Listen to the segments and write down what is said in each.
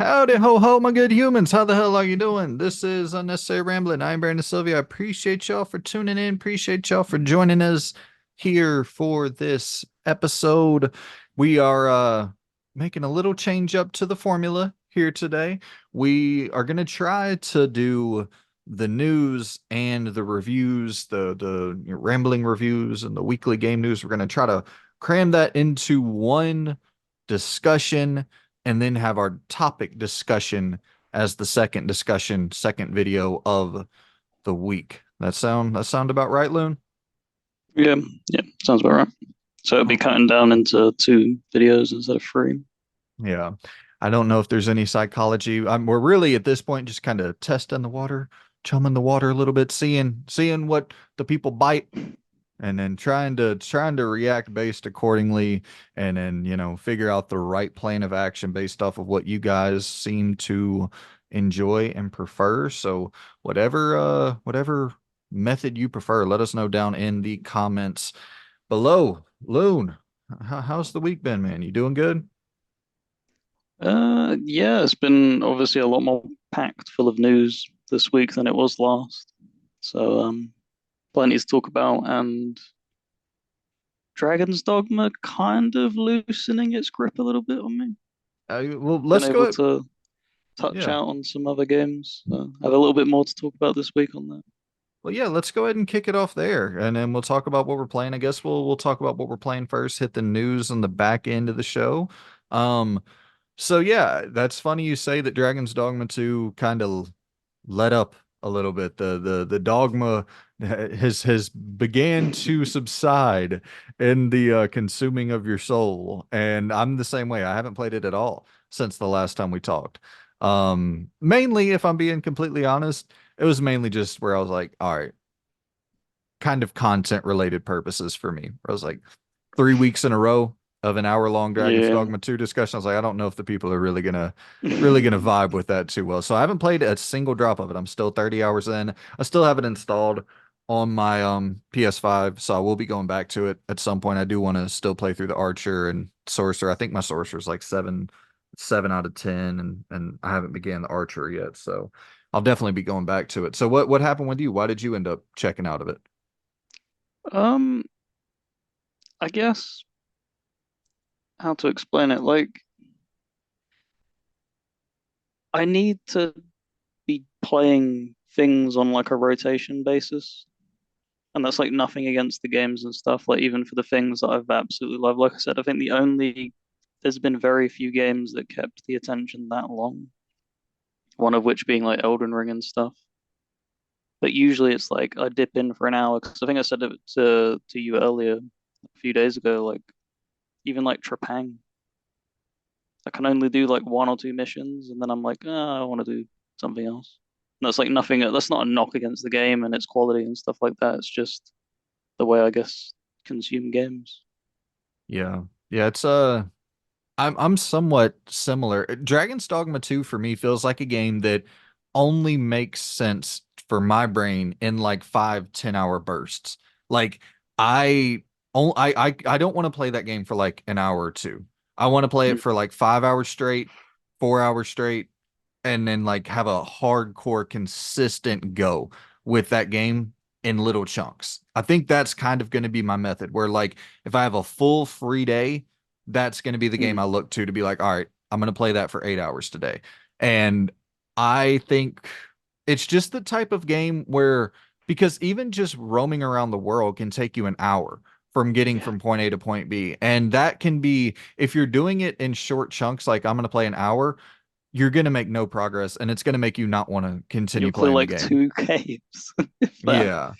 Howdy ho ho, my good humans. How the hell are you doing? This is Unnecessary Rambling. I'm Brandon Sylvia. I appreciate y'all for tuning in. Appreciate y'all for joining us here for this episode. We are making a little change up to the formula here today. We are gonna try to do the news and the reviews, the rambling reviews and the weekly game news. We're gonna try to cram that into one discussion and then have our topic discussion as the second discussion, second video of the week. That sound about right, Loon? Yeah, yeah, sounds about right. So it'll be cutting down into two videos instead of three. Yeah. I don't know if there's any psychology. We're really at this point just kind of testing the water, chumming the water a little bit, seeing what the people bite, and then trying to react based accordingly, and then figure out the right plan of action based off of what you guys seem to enjoy and prefer. So whatever method you prefer, let us know down in the comments below. Loon, how's the week been, man? You doing good? Yeah, it's been obviously a lot more packed full of news this week than it was last. So, plenty to talk about, and Dragon's Dogma kind of loosening its grip a little bit on me. Well, Been let's able go. to touch Yeah. out on some other games. Have a little bit more to talk about this week on that. Well, yeah, let's go ahead and kick it off there, and then we'll talk about what we're playing. I guess we'll talk about what we're playing first, hit the news on the back end of the show. Um, so yeah, that's funny you say that Dragon's Dogma 2 kind of let up a little bit. The dogma has began to subside in the consuming of your soul, and I'm the same way. I haven't played it at all since the last time we talked. Mainly, if I'm being completely honest, it was mainly just where I was like, all right, kind of content related purposes for me. I was like 3 weeks in a row of an hour long Dragon's Yeah. Dogma 2 discussion. I was like, I don't know if the people are really gonna vibe with that too well. So I haven't played a single drop of it. I'm still 30 hours in. I still have it installed on my PS5, so I will be going back to it at some point. I do want to still play through the Archer and Sorcerer. I think my Sorcerer is like seven out of 10, and I haven't began the Archer yet, so I'll definitely be going back to it. So what happened with you? Why did you end up checking out of it? Um, I guess how to explain it. Like, I need to be playing things on like a rotation basis. And that's like nothing against the games and stuff, like even for the things that I've absolutely loved. Like I said, I think there's been very few games that kept the attention that long. One of which being like Elden Ring and stuff. But usually it's like I dip in for an hour because I think I said it to you earlier a few days ago. Like even like Trepang, I can only do like one or two missions, and then I'm like, oh, I want to do something else. And that's like nothing. That's not a knock against the game and its quality and stuff like that. It's just the way I guess consume games. Yeah. Yeah, it's I'm somewhat similar. Dragon's Dogma 2 for me feels like a game that only makes sense for my brain in like 5-10 hour bursts. Like I don't want to play that game for like an hour or two. I want to play it Mm. for like 5 hours straight, 4 hours straight, and then like have a hardcore consistent go with that game in little chunks. I think that's kind of going to be my method where like if I have a full free day, that's going to be the game I Mm. look to be like, all right, I'm going to play that for 8 hours today. And I think it's just the type of game where, because even just roaming around the world can take you an hour from getting Yeah, from point A to point B. And that can be, if you're doing it in short chunks, like I'm going to play an hour, you're going to make no progress and it's going to make you not want to you'll continue clear playing the like game. two caves, if that. Yeah,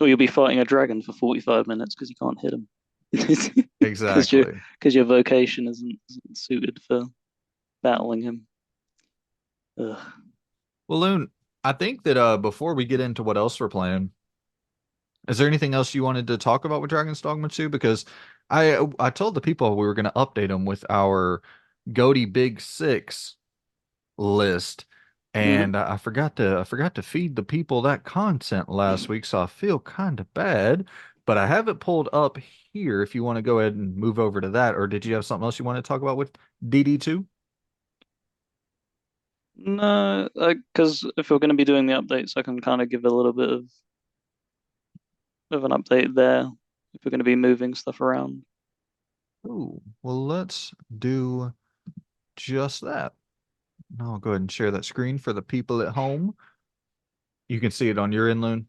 Or you'll be fighting a dragon for 45 minutes because you can't hit him. Because your exactly. because your vocation isn't suited for battling him. Ugh. Well, Loon, I think that before we get into what else we're playing, is there anything else you wanted to talk about with Dragon's Dogma 2? Because I told the people we were going to update them with our GOTY Big Six list, Mhm. and I forgot to feed the people that content last week, so I feel kind of bad. But I have it pulled up here if you want to go ahead and move over to that, or did you have something else you want to talk about with DD2? No, because if we're going to be doing the updates, I can kind of give a little bit of an update there if we're going to be moving stuff around. Ooh, well, let's do just that. I'll go ahead and share that screen for the people at home. You can see it on your end, Loon.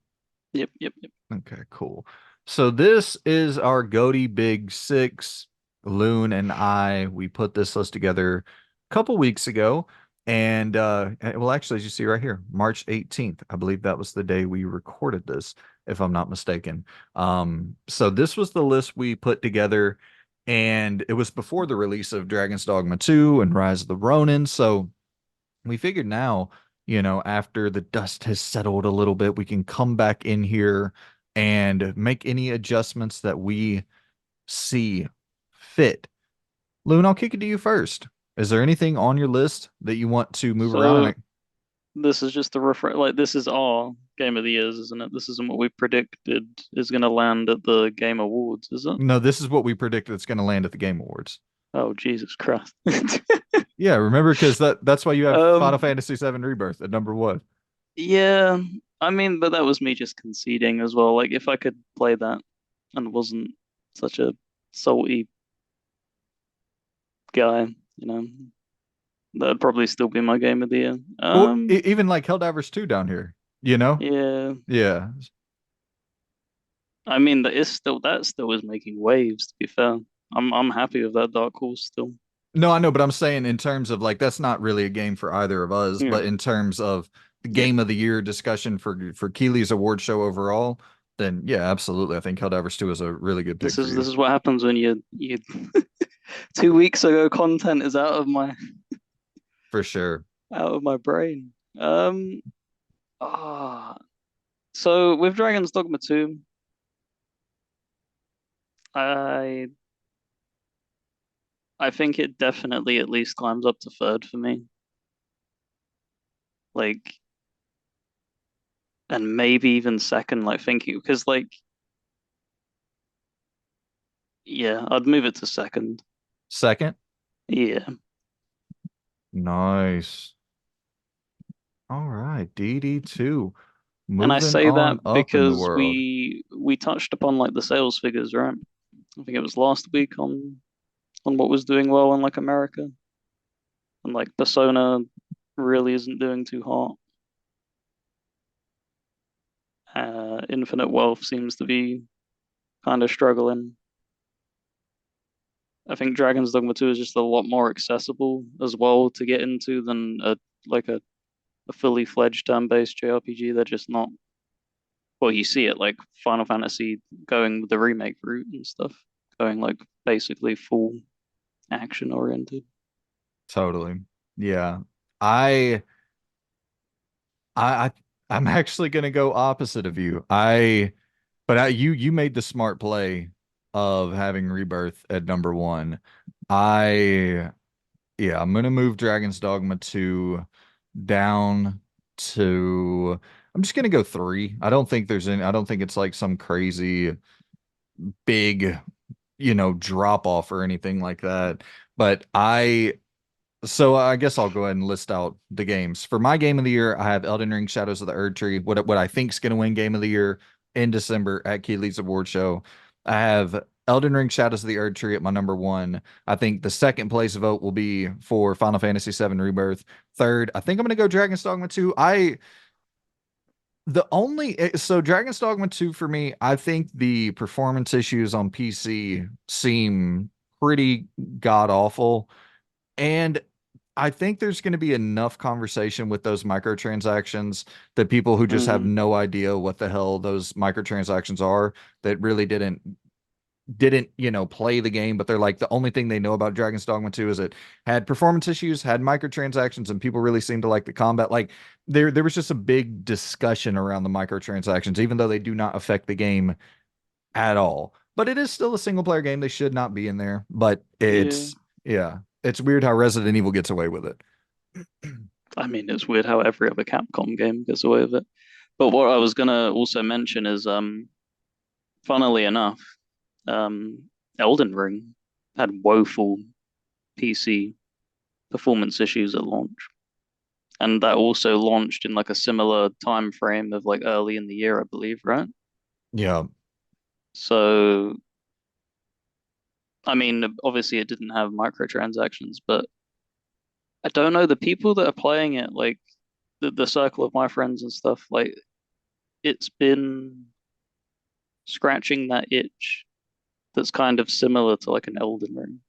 Yep, yep, yep. Okay, cool. So this is our GOTY Big Six. Loon and I, we put this list together a couple weeks ago. And well, actually, as you see right here, March 18th, I believe that was the day we recorded this, if I'm not mistaken. So this was the list we put together, and it was before the release of Dragon's Dogma 2 and Rise of the Ronin. So we figured now, after the dust has settled a little bit, we can come back in here and make any adjustments that we see fit. Loon, I'll kick it to you first. Is there anything on your list that you want to move around? So this is just a refresh. Like this is our game of the years, isn't it? This isn't what we predicted is going to land at the Game Awards, is it? No, this is what we predicted it's going to land at the Game Awards. Oh, Jesus Christ. Yeah, remember, because that's why you have Final Um, Fantasy VII Rebirth at number one. yeah, I mean, but that was me just conceding as well. Like if I could play that and wasn't such a salty guy, you know, that'd probably still be my game of the year. Well, even like Helldivers 2 down here, you know? Yeah. Yeah. I mean, that still is making waves, to be fair. I'm happy with that Dark Horse still. No, I know, but I'm saying in terms of like that's not really a game for either of us, Yeah. but in terms of the Yeah. game of the year discussion for Keeley's award show overall, then yeah, absolutely. I think Helldivers 2 is a really good pick for This you. is what happens when you 2 weeks ago content is For sure. out of my brain. Ah so with Dragon's Dogma 2, I I think it definitely at least climbs up to third for me. Like and maybe even second, like thinking because like yeah, I'd move it to second. Second. Yeah. Nice. All right, DD2 And I moving say that on up in the because world. we touched upon like the sales figures, right? I think it was last week on what was doing well in like America. And like Persona really isn't doing too hot. Infinite Wealth seems to be kind of struggling. I think Dragon's Dogma 2 is just a lot more accessible as well to get into than like a fully fledged turn-based JRPG. They're just not well, you see it like Final Fantasy going with the remake route and stuff, going like basically full action oriented. Totally. Yeah. I I, I I'm actually gonna go opposite of you. You made the smart play of having Rebirth at number one. I Yeah, I'm gonna move Dragon's Dogma 2 down to I'm just gonna go three. I don't think it's like some crazy big, drop off or anything like that. But I guess I'll go ahead and list out the games. For my game of the year, I have Elden Ring Shadows of the Erd Tree, what I think is going to win game of the year in December at Keeley's Award Show. I have Elden Ring Shadows of the Erd Tree at my number one. I think the second place vote will be for Final Fantasy VII Rebirth. Third, I think I'm going to go Dragon's Dogma 2. So Dragon's Dogma 2 for me, I think the performance issues on PC seem pretty god awful. And I think there's going to be enough conversation with those microtransactions that people who just have Mm, no idea what the hell those microtransactions are that really didn't, play the game, but they're like the only thing they know about Dragon's Dogma 2 is it had performance issues, had microtransactions, and people really seem to like the combat. Like there was just a big discussion around the microtransactions, even though they do not affect the game at all. But it is still a single player game. They should not be in there. But yeah. yeah, it's weird how Resident Evil gets away with it. I mean, it's weird how every other Capcom game gets away with it. But what I was gonna also mention is, funnily enough, Elden Ring had woeful PC performance issues at launch. and that also launched in like a similar time frame of like early in the year, I believe, right? Yeah. So, I mean, obviously it didn't have microtransactions, but I don't know the people that are playing it, like the circle of my friends and stuff, like it's been scratching that itch that's kind of similar to like an Elden Ring.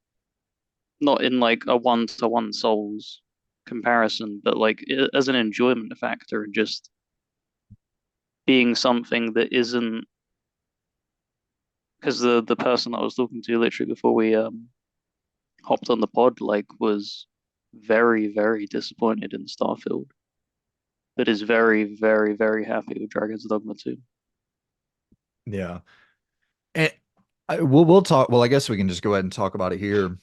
Not in like a one-to-one Souls comparison, but like as an enjoyment factor and just being something that isn't because the person I was talking to literally before we hopped on the pod like was very, very disappointed in Starfield, but is very, very, very happy with Dragon's Dogma 2. Yeah. And we'll talk. Well, I guess we can just go ahead and talk about it here.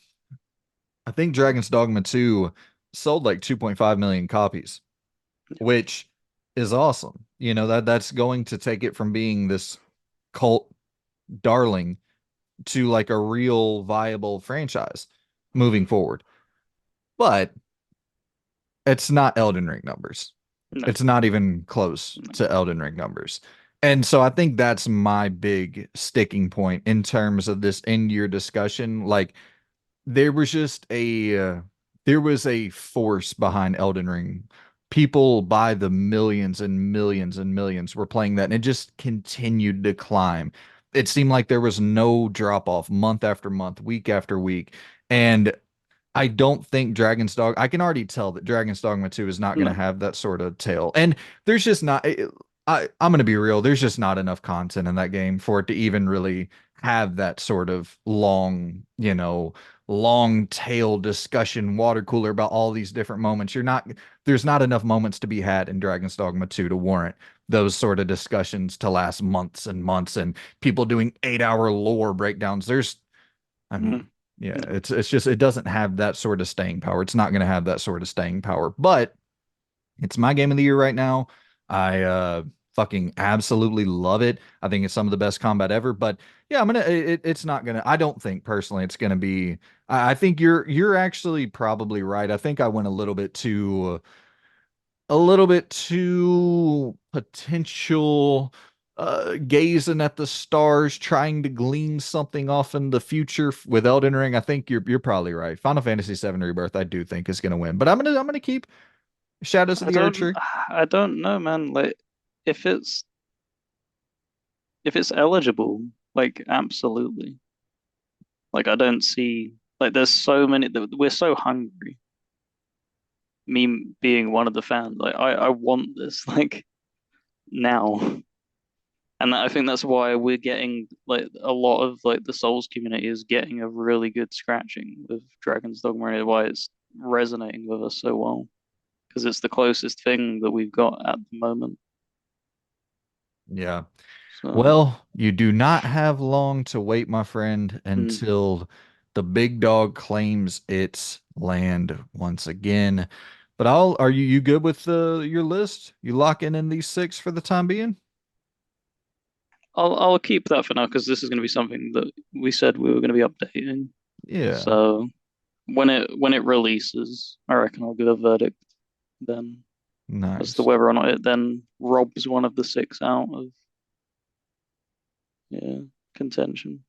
I think Dragon's Dogma 2 sold like 2.5 million copies, which is awesome. You know, that's going to take it from being this cult darling to like a real viable franchise moving forward. But it's not Elden Ring numbers. No, It's not even close no. to Elden Ring numbers. And so I think that's my big sticking point in terms of this end year discussion. Like there was just there was a force behind Elden Ring. People by the millions and millions and millions were playing that, and it just continued to climb. It seemed like there was no drop off month after month, week after week. And I don't think Dragon's Dog. I can already tell that Dragon's Dogma 2 is not going to No. have that sort of tail. And there's just not. I'm going to be real. There's just not enough content in that game for it to even really have that sort of long, long tail discussion water cooler about all these different moments. You're not. There's not enough moments to be had in Dragon's Dogma 2 to warrant those sort of discussions to last months and months and people doing 8-hour lore breakdowns. I No. mean, yeah, No. it's just it doesn't have that sort of staying power. It's not going to have that sort of staying power. But it's my game of the year right now. I fucking absolutely love it. I think it's some of the best combat ever. But yeah, it's not gonna. I don't think personally it's gonna be. I think you're actually probably right. I think I went a little bit too potential gazing at the stars trying to glean something off in the future with Elden Ring. I think you're probably right. Final Fantasy VII Rebirth I do think is going to win. But I'm going to keep Shadows of I the don't Archer. I don't know, man. Like if it's if it's eligible, like absolutely. Like I don't see like there's so many we're so hungry. Me being one of the fans, like I want this like now. And I think that's why we're getting like a lot of like the Souls community is getting a really good scratching with Dragon's Dogma and why it's resonating with us so well. Because it's the closest thing that we've got at the moment. Yeah. So Well, you do not have long to wait, my friend, mm. until the big dog claims its land once again. But are you good with your list? You locking in these six for the time being? I'll keep that for now because this is going to be something that we said we were going to be updating. Yeah. So when it releases, I reckon I'll give a verdict then as to Nice. whether or not it then robs one of the six out of yeah contention.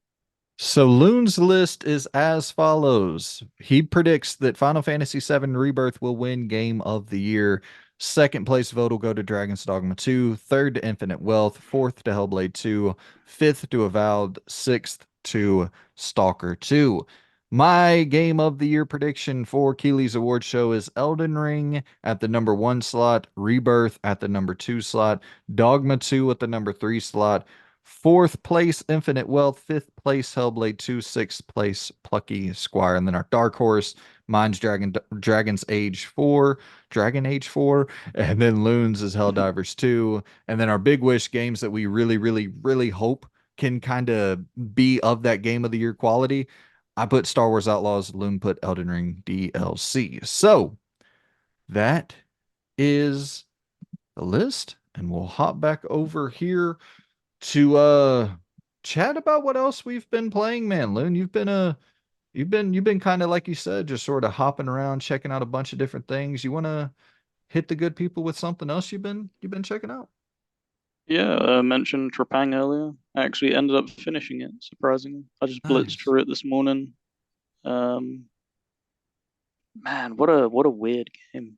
So Loon's list is as follows. He predicts that Final Fantasy VII Rebirth will win Game of the Year. Second place vote will go to Dragon's Dogma 2, third to Infinite Wealth, fourth to Hellblade 2, fifth to Avowed, sixth to Stalker 2. My Game of the Year prediction for Keeley's award show is Elden Ring at the number 1 slot, Rebirth at the number 2 slot, Dogma 2 at the number 3 slot, fourth place, Infinite Wealth. Fifth place, Hellblade 2. Sixth place, Plucky Squire. And then our dark horse, mine's Dragon's Age 4. Dragon Age 4. And then Loon's is Helldivers 2. And then our big wish games that we really, really, really hope can kind of be of that game of the year quality. I put Star Wars Outlaws, Loon put Elden Ring DLC. So that is the list. And we'll hop back over here to chat about what else we've been playing, man. Loon, you've been kind of like you said, just sort of hopping around, checking out a bunch of different things. hit the good people with something else you've been checking out? Yeah, I mentioned Trepang earlier. I actually ended up finishing it, surprisingly. I just blitzed Nice. through it this morning. Um, Man, what a weird game.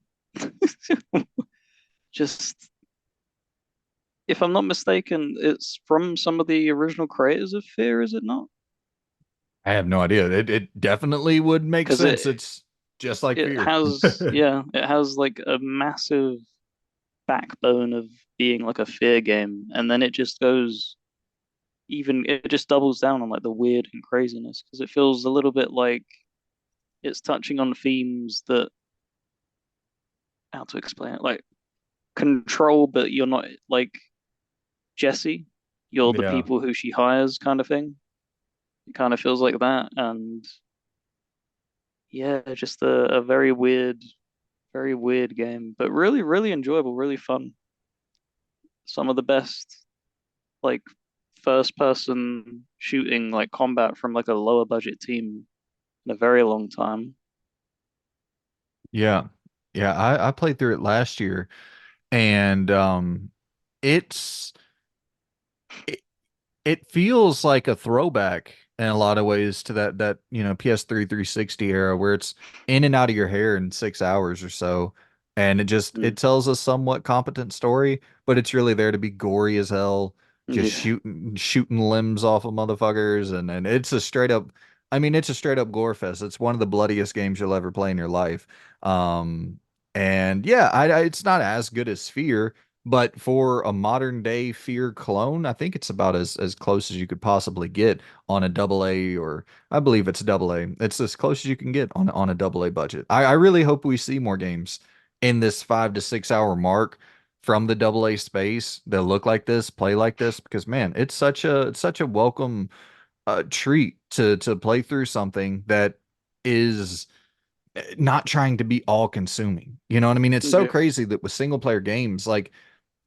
Just, if I'm not mistaken, it's from some of the original creators of Fear, is it not? I have no idea. It definitely would make Because sense. It's just like it Fear. has, yeah, it has like a massive backbone of being like a Fear game, and then it just goes even, it just doubles down on like the weird and craziness because it feels a little bit like it's touching on themes that, how to explain it, like control, but you're not like Jesse, you're the Yeah. people who she hires kind of thing. It kind of feels like that. And yeah, just a very weird game, but really, really enjoyable, really fun. Some of the best like first person shooting like combat from like a lower budget team in a very long time. Yeah. Yeah. I played through it last year and it's it, it feels like a throwback in a lot of ways to that PS3 360 era where it's in and out of your hair in 6 hours or so, and it Mm. tells a somewhat competent story, but it's really there to be gory as hell, just Yeah. shooting limbs off of motherfuckers, and it's a straight up. I mean, it's a straight up gore fest. It's one of the bloodiest games you'll ever play in your life. Um, and yeah, it's not as good as Sphere, but for a modern day Fear clone, I think it's about as close as you could possibly get on a double A, or I believe it's double A. It's as close as you can get on a double A budget. I really hope we see more games in this 5 to 6 hour mark from the double A space that look like this, play like this, because man, it's such a welcome treat to play through something that is not trying to be all consuming. You know what I mean? It's so Yeah. crazy that with single player games, like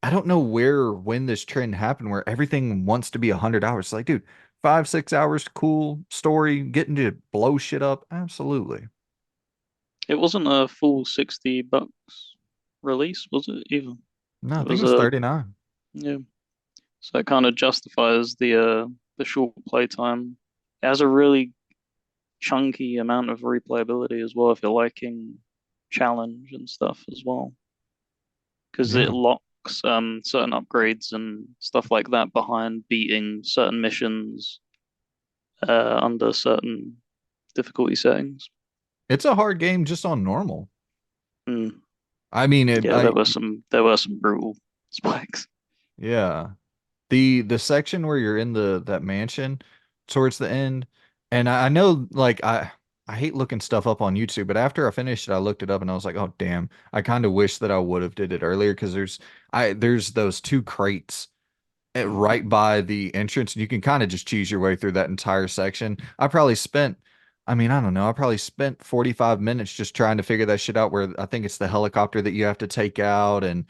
I don't know when this trend happened where everything wants to be 100 hours. Like, dude, 5, 6 hours, cool story, getting to blow shit up. Absolutely. It wasn't a full $60 release, was it even? No, I It think it was was a, 39. yeah. So it kind of justifies the short playtime. It has a really chunky amount of replayability as well if you're liking challenge and stuff as well, because it Yeah. locks certain upgrades and stuff like that behind beating certain missions under certain difficulty settings. It's a hard game just on normal. Mm. I mean, Yeah, there were some brutal spikes. yeah. The section where you're in that mansion towards the end, and I know like I hate looking stuff up on YouTube, but after I finished it, I looked it up and I was like, oh damn, I kind of wish that I would have did it earlier because there's those two crates right by the entrance, and you can kind of just cheese your way through that entire section. I mean, I don't know, I probably spent 45 minutes just trying to figure that shit out where I think it's the helicopter that you have to take out, and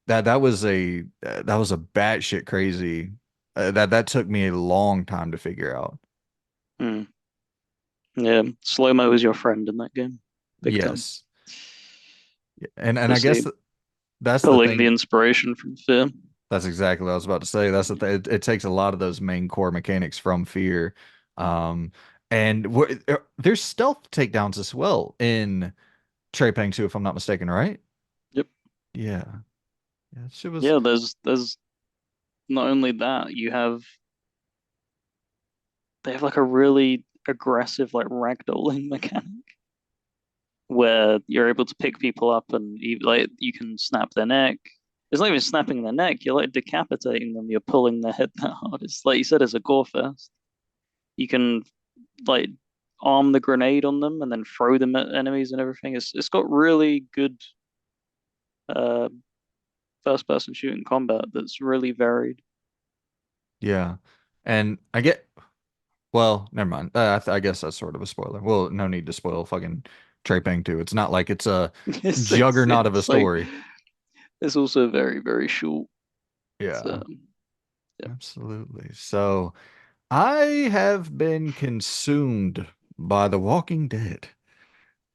that was a batshit crazy. That took me a long time to figure out. Mm. Yeah, slow mo is your friend in that game, big time. Yes. And I guess Obviously, that's the pulling the thing. inspiration from Fear. That's exactly what I was about to say. That's the thing. It takes a lot of those main core mechanics from Fear. Um, and there's stealth takedowns as well in Trepang 2, if I'm not mistaken, right? Yep. Yeah. Yeah, shit was Yeah, there's not only that, they have like a really aggressive like ragdolling mechanic where you're able to pick people up and like you can snap their neck. It's not even snapping their neck, you're like decapitating them, you're pulling their head that hard. It's like you said, it's a gore fest. You can like arm the grenade on them and then throw them at enemies and everything. It's got really good uh first person shooting combat that's really varied. yeah. And well, never mind. I guess that's sort of a spoiler. Well, no need to spoil fucking Trepang 2. It's not like it's a juggernaut of a It's like story. it's also very, very short. So Yeah, yeah. absolutely. So I have been consumed by The Walking Dead.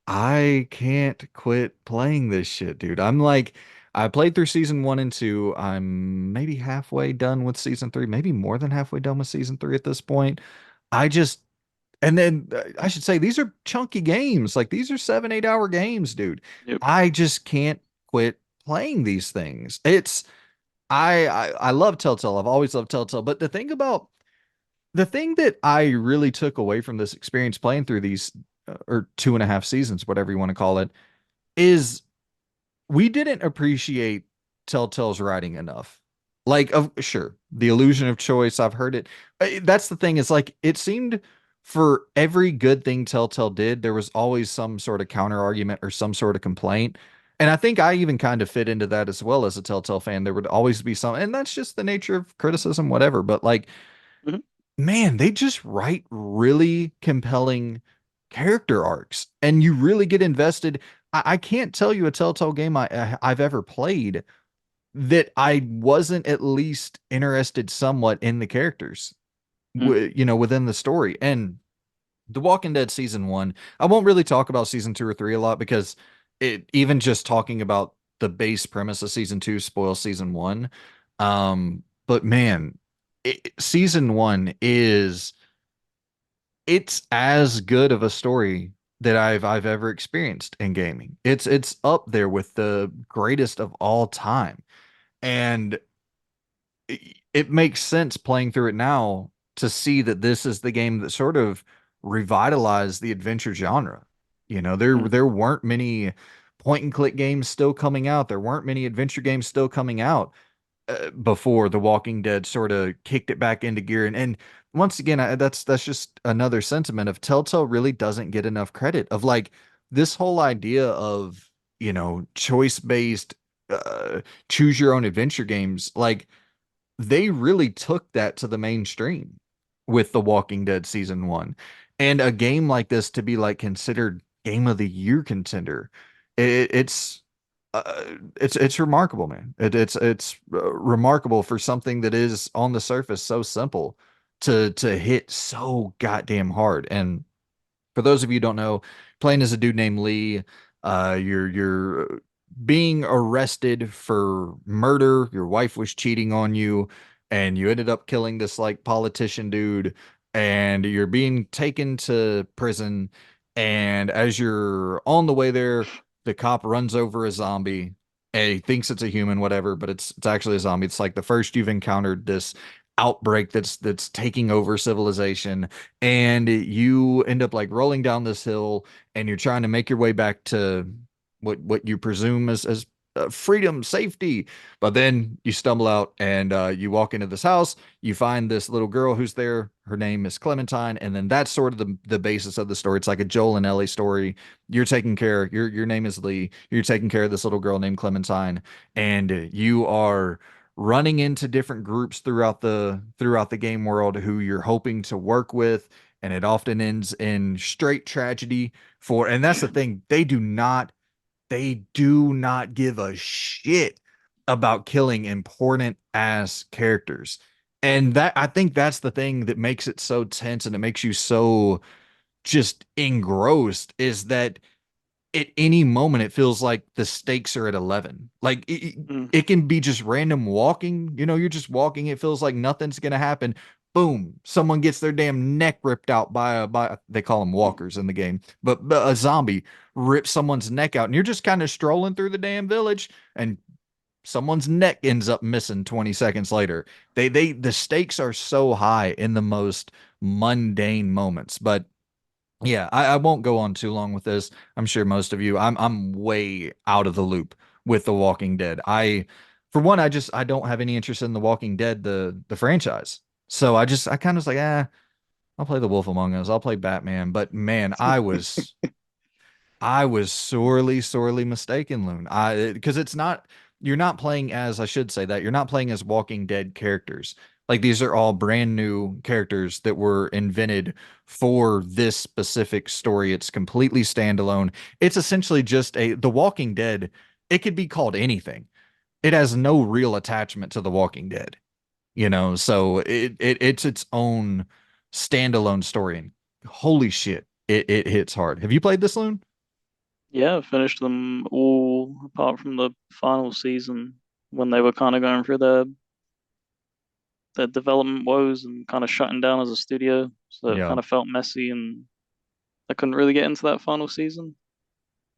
I can't quit playing this shit, dude. I played through season one and two. I'm maybe halfway done with season three, maybe more than halfway done with season three at this point. I just, and then I should say these are chunky games. Like these are 7, 8 hour games, dude. Yep. I just can't quit playing these things. I love Telltale. I've always loved Telltale. But the thing that I really took away from this experience playing through these or 2.5 seasons, whatever you want to call it, is we didn't appreciate Telltale's writing enough. Like, of sure, the illusion of choice. I've heard it. That's the thing. Is like it seemed for every good thing Telltale did, there was always some sort of counter argument or some sort of complaint. And I think I even kind of fit into that as well as a Telltale fan. There would always be some, and that's just the nature of criticism, whatever. But like Mhm. man, they just write really compelling character arcs, and you really get invested. I can't tell you a Telltale game I've ever played that I wasn't at least interested somewhat in the characters, Mm. within the story. And The Walking Dead season one, I won't really talk about season two or three a lot because it even just talking about the base premise of season two spoils season one. But man, season one is it's as good of a story that I've ever experienced in gaming. It's up there with the greatest of all time. And it makes sense playing through it now to see that this is the game that sort of revitalized the adventure genre. Mm. There weren't many point and click games still coming out. There weren't many adventure games still coming out before The Walking Dead sort of kicked it back into gear. And once again, that's just another sentiment of Telltale really doesn't get enough credit of like this whole idea of, choice based, choose your own adventure games. Like they really took that to the mainstream with The Walking Dead season one. And a game like this to be like considered game of the year contender, it, it's it's remarkable, man. It's remarkable for something that is on the surface so simple to hit so goddamn hard. And for those of you who don't know, playing as a dude named Lee, you're being arrested for murder. Your wife was cheating on you, and you ended up killing this like politician dude, and you're being taken to prison. And as you're on the way there, the cop runs over a zombie. And he thinks it's a human, whatever, but it's actually a zombie. It's like the first you've encountered this outbreak that's taking over civilization, and you end up like rolling down this hill, and you're trying to make your way back to what you presume as freedom, safety. But then you stumble out, and you walk into this house. You find this little girl who's there. Her name is Clementine, and then that's sort of the basis of the story. It's like a Joel and Ellie story. You're taking care. Your name is Lee. You're taking care of this little girl named Clementine, and you are running into different groups throughout the game world who you're hoping to work with, and it often ends in straight tragedy for, and that's the thing, they do not give a shit about killing important ass characters. And that, I think that's the thing that makes it so tense and it makes you so just engrossed, is that at any moment it feels like the stakes are at 11. Like Mm. it can be just random walking, you're just walking, it feels like nothing's gonna happen. Boom, someone gets their damn neck ripped out by they call them walkers in the game, but a zombie rips someone's neck out, and you're just kind of strolling through the damn village, and someone's neck ends up missing 20 seconds later. The stakes are so high in the most mundane moments. But yeah, I won't go on too long with this. I'm sure most of you, I'm way out of the loop with The Walking Dead. For one, I don't have any interest in The Walking Dead, the franchise. So I kind of was like, I'll play The Wolf Among Us. I'll play Batman. But man, I was sorely, sorely mistaken, Loon. Because you're not playing as, I should say that, you're not playing as Walking Dead characters. Like these are all brand new characters that were invented for this specific story. It's completely standalone. It's essentially just The Walking Dead. It could be called anything. It has no real attachment to The Walking Dead, so it's its own standalone story. And holy shit, it hits hard. Have you played this, Loon? Yeah, I finished them all apart from the final season when they were kind of going through their development woes and kind of shutting down as a studio. So it Yeah, kind of felt messy and I couldn't really get into that final season.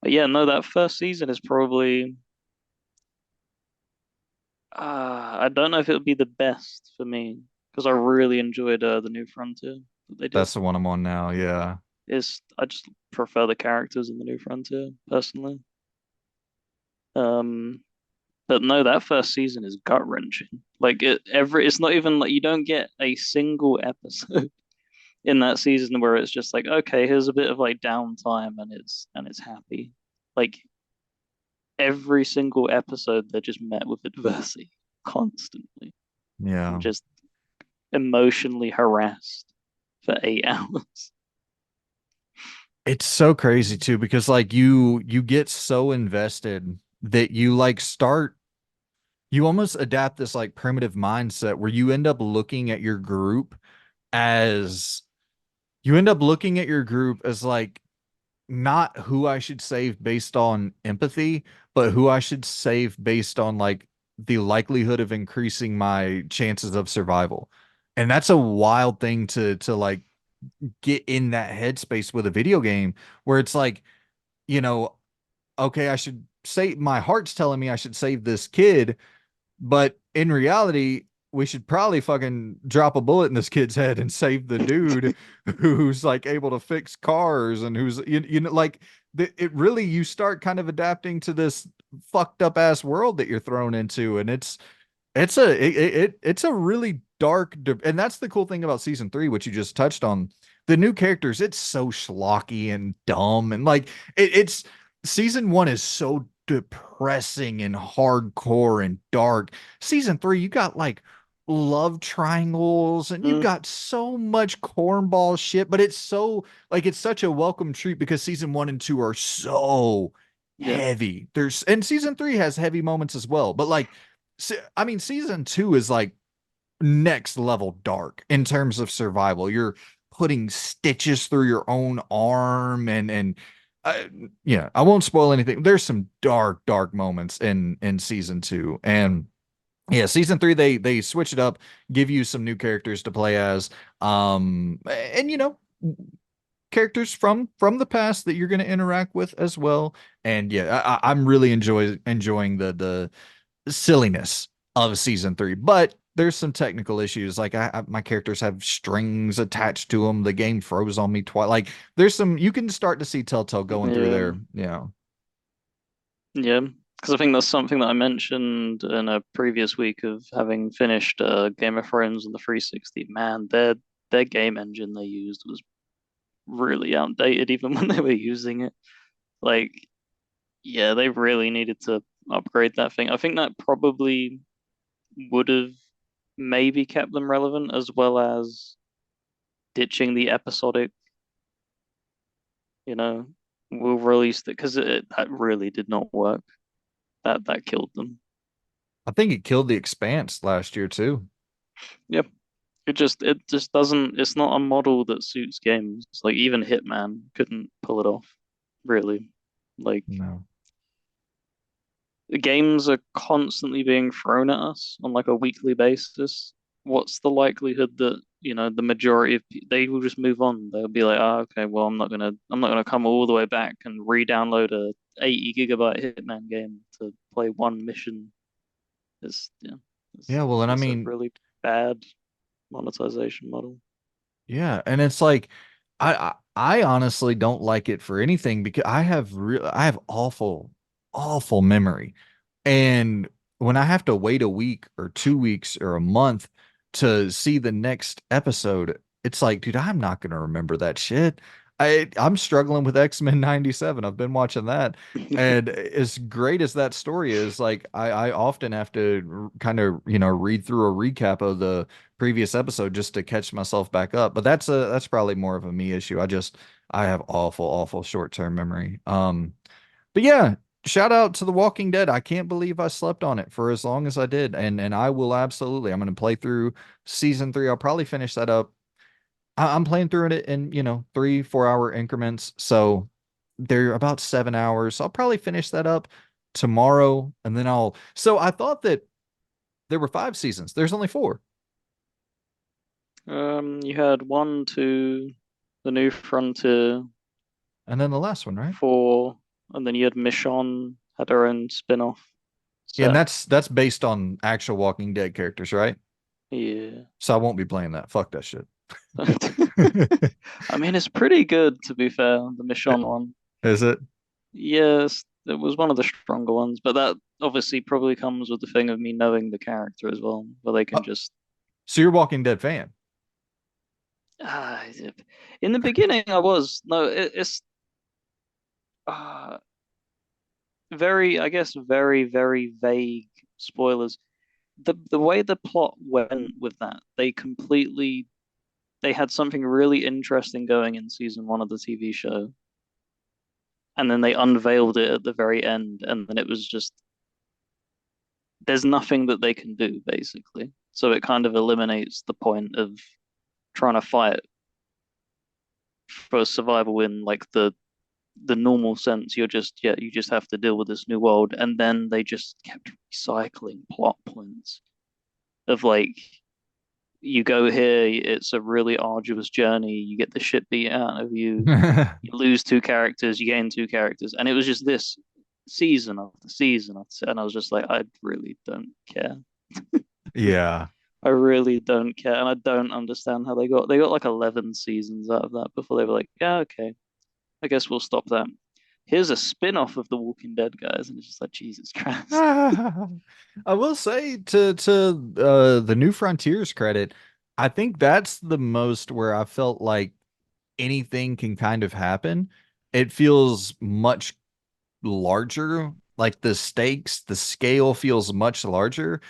But yeah, no, that first season is probably I don't know if it would be the best for me because I really enjoyed the New Frontier that they did. that's the one I'm on now. Yeah. Is I just prefer the characters in the New Frontier personally. Um, but no, that first season is gut wrenching. Like it's not even like you don't get a single episode in that season where it's just like, okay, here's a bit of like downtime and it's happy. Like every single episode, they're just met with adversity constantly and Yeah. just emotionally harassed for 8 hours. It's so crazy too because like you get so invested that you like start you almost adapt this like primitive mindset where you end up looking at your group as you end up looking at your group as like not who I should save based on empathy, but who I should save based on like the likelihood of increasing my chances of survival. And that's a wild thing to like get in that headspace with a video game where it's like, you know, okay, I should say my heart's telling me I should save this kid, but in reality, we should probably fucking drop a bullet in this kid's head and save the dude who's like able to fix cars and who's you know like it really you start kind of adapting to this fucked up ass world that you're thrown into and it's a really dark and that's the cool thing about season 3 which you just touched on the new characters it's so schlocky and dumb and like it's season 1 is so depressing and hardcore and dark. Season 3 you got like love triangles and you Mm, got so much cornball shit but it's so like it's such a welcome treat because season 1 and 2 are so yeah, heavy. There's and season 3 has heavy moments as well but like I mean, season 2 is like next level dark in terms of survival. You're putting stitches through your own arm and uh, yeah, I won't spoil anything. There's some dark moments in season 2 and yeah, season 3 they switch it up, give you some new characters to play as and you know characters from the past that you're going to interact with as well. And yeah, I'm really enjoying the silliness of season 3, but there's some technical issues. Like my characters have strings attached to them. The game froze on me twice. Like there's some you can start to see Telltale going through yeah, there. Yeah, yeah. Because I think that's something that I mentioned in a previous week of having finished Game of Thrones on the 360. Man, their game engine they used was really outdated even when they were using it. Like, yeah, they really needed to upgrade that thing. I think that probably would have maybe kept them relevant as well as ditching the episodic, you know, we'll release it because that really did not work. That killed them. I think it killed the Expanse last year too. Yep. It just doesn't it's not a model that suits games. Like even Hitman couldn't pull it off, really. Like No. the games are constantly being thrown at us on like a weekly basis. What's the likelihood that, the majority of they will just move on? They'll be like, oh, okay, well, I'm not gonna come all the way back and re-download a 80 gigabyte Hitman game to play one mission. It's yeah, Yeah, well, and I it's a mean, really bad monetization model. yeah, and it's like I honestly don't like it for anything because I have awful memory. And when I have to wait a week or 2 weeks or a month to see the next episode, it's like, dude, I'm not gonna remember that shit. I'm struggling with X-Men 97. I've been watching that. And as great as that story is, like I often have to kind of, read through a recap of the previous episode just to catch myself back up. But that's probably more of a me issue. I have awful short-term memory. But yeah, shout out to The Walking Dead. I can't believe I slept on it for as long as I did. And I will absolutely. I'm gonna play through season 3. I'll probably finish that up. I'm playing through it in, 3, 4 hour increments. So they're about 7 hours. I'll probably finish that up tomorrow, and then I'll. So I thought that there were 5 seasons. There's only four, You had one, two, the New Frontier, and then the last one, right? four, and then you had Michonne had her own spin-off Yeah, and set. that's based on actual Walking Dead characters, right? Yeah. So I won't be playing that. Fuck that shit. I mean, it's pretty good to be fair, the Michonne one. Is it? Yes, it was one of the stronger ones, but that obviously probably comes with the thing of me knowing the character as well, where they can Oh, just so you're a Walking Dead fan? ah, in the beginning I was no, it's uh, very, I guess, very vague spoilers. The way the plot went with that, they had something really interesting going in season one of the TV show, and then they unveiled it at the very end, and then it was just there's nothing that they can do basically. So it kind of eliminates the point of trying to fight for survival in like the normal sense. You're just yeah, you just have to deal with this new world, and then they just kept recycling plot points of like you go here, it's a really arduous journey. You get the shit beat out of you. You lose two characters, you gain two characters, and it was just this season after season after, and I was just like, I really don't care. Yeah. I really don't care, and I don't understand how they got like 11 seasons out of that before they were like, yeah, okay, I guess we'll stop that. Here's a spin-off of The Walking Dead, guys, and it's just like Jesus Christ. I will say to the New Frontiers credit, I think that's the most where I felt like anything can kind of happen. It feels much larger, like the stakes, the scale feels much larger.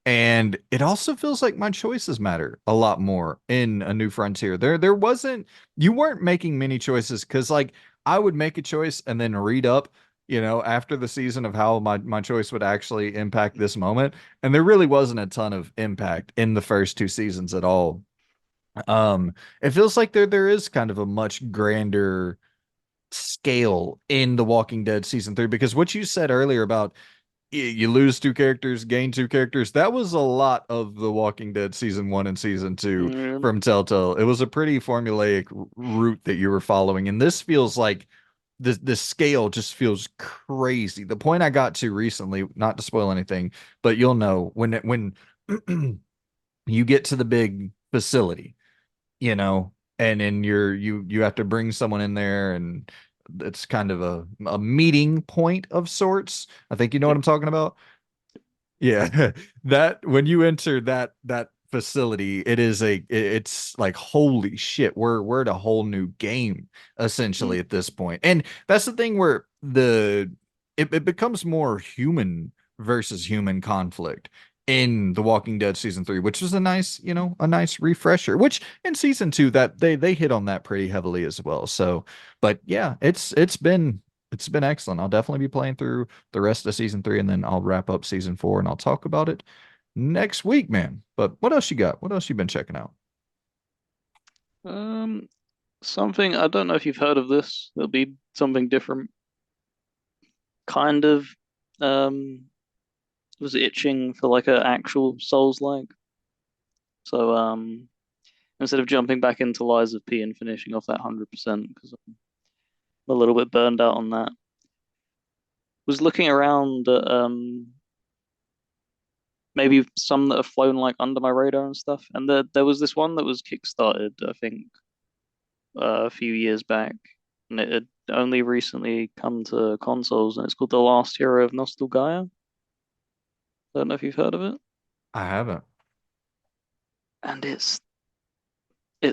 And it also feels like my choices matter a lot more in A New Frontier. There wasn't you weren't making many choices because like I would make a choice and then read up, after the season of how my choice would actually impact this moment. And there really wasn't a ton of impact in the first 2 seasons at all. It feels like there is kind of a much grander scale in The Walking Dead season 3 because what you said earlier about you lose 2 characters, gain 2 characters, that was a lot of The Walking Dead season 1 and season 2 Mm, from Telltale. It was a pretty formulaic route that you were following, and this feels like the scale just feels crazy. The point I got to recently, not to spoil anything, but you'll know when you get to the big facility, and then you have to bring someone in there, and it's kind of a meeting point of sorts. I think you know what yep. I'm talking about. Yeah, that when you enter that facility, it's like holy shit, we're at a whole new game Mm, essentially at this point. And that's the thing where it becomes more human versus human conflict in The Walking Dead season 3, which was a nice refresher, which in season 2 that they hit on that pretty heavily as well. So, but yeah, it's been excellent. I'll definitely be playing through the rest of season 3, and then I'll wrap up season 4 and I'll talk about it next week, man. But what else you got? What else you been checking out? Um, something I don't know if you've heard of this. It'll be something different, kind of. Um, was itching for like an actual Souls-like. So instead of jumping back into Lies of P and finishing off that 100% because I'm a little bit burned out on that. Was looking around at maybe some that have flown like under my radar and stuff. And there was this one that was kickstarted, I think, a few years back, and it had only recently come to consoles, and it's called The Last Hero of Nostalgaia. I don't know if you've heard of it. I haven't. And it's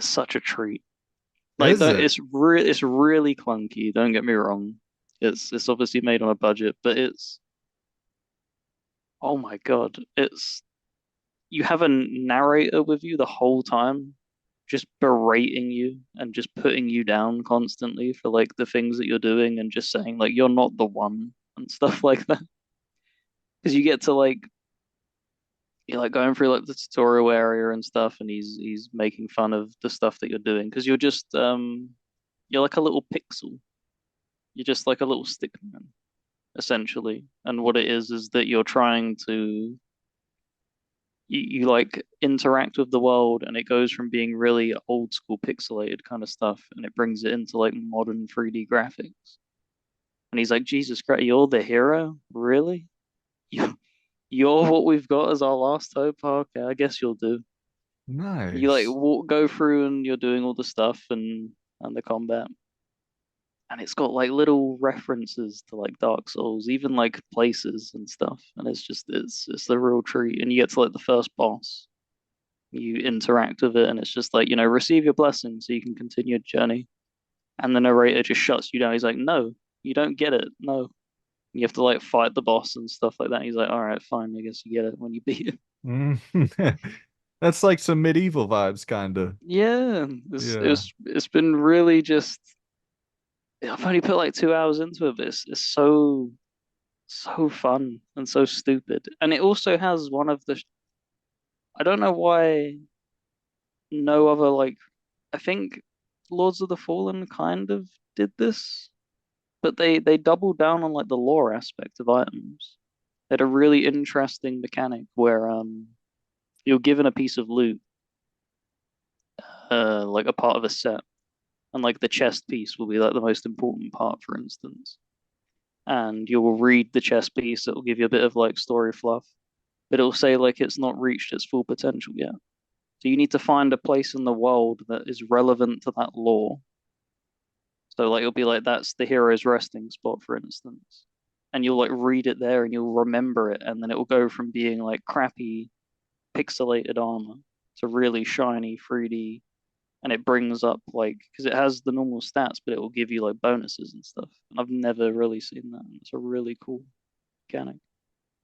such a treat. Like Is don't it? it's really clunky, don't get me wrong. It's obviously made on a budget, but it's oh my God, it's you have a narrator with you the whole time, just berating you and just putting you down constantly for like the things that you're doing and just saying like you're not the one and stuff like that. Because you get to like you're like going through like the tutorial area and stuff, and he's making fun of the stuff that you're doing because you're just you're like a little pixel You're just like a little stick man, essentially. And what it is that you're trying to you like interact with the world, and it goes from being really old school pixelated kind of stuff, and it brings it into like modern 3D graphics. And he's like, Jesus Christ, you're the hero? Really? You you're what we've got as our last hope? Okay, I guess you'll do. You like Nice. go through and you're doing all the stuff and the combat. And it's got like little references to like Dark Souls, even like places and stuff. And it's the real treat. And you get to like the first boss, you interact with it, and it's just like, receive your blessing so you can continue your journey. And the narrator just shuts you down. He's like, no, you don't get it. No. You have to like fight the boss and stuff like that. He's like, all right, fine, I guess you get it when you beat it. Mm. That's like some medieval vibes, kind of. Yeah, Yeah. it's been really just. I've only put like 2 hours into it, but it's so fun and so stupid. And it also has one of the. I don't know why no other like. I think Lords of the Fallen kind of did this, but they doubled down on like the lore aspect of items. They had a really interesting mechanic where you're given a piece of loot, like a part of a set, and like the chest piece will be like the most important part, for instance. And you'll read the chest piece, it'll give you a bit of like story fluff, but it'll say like it's not reached its full potential yet. So you need to find a place in the world that is relevant to that lore. So like it'll be like that's the hero's resting spot, for instance. And you'll like read it there and you'll remember it, and then it will go from being like crappy pixelated armor to really shiny 3D, and it brings up like because it has the normal stats, but it will give you like bonuses and stuff. And I've never really seen that. It's a really cool mechanic.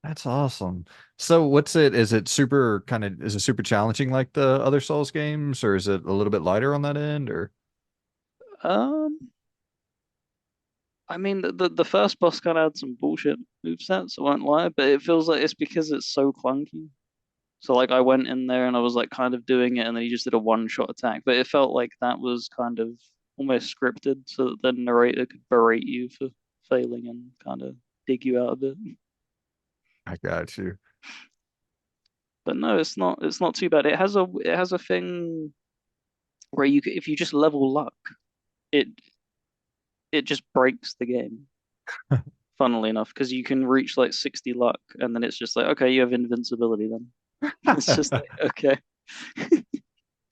That's awesome. So what's it? Is it super kind of, is it super challenging like the other Souls games, or is it a little bit lighter on that end, or? Um, I mean the first boss kind of had some bullshit movesets, I won't lie, but it feels like it's because it's so clunky. So like I went in there and I was like kind of doing it, and then he just did a one-shot attack. But it felt like that was kind of almost scripted, so that the narrator could berate you for failing and kind of dig you out of it. I got you. But no, it's not too bad. It has a thing where if you just level luck, it it just breaks the game. Funnily enough, because you can reach like 60 luck, and then it's just like, okay, you have invincibility then. It's just like, okay.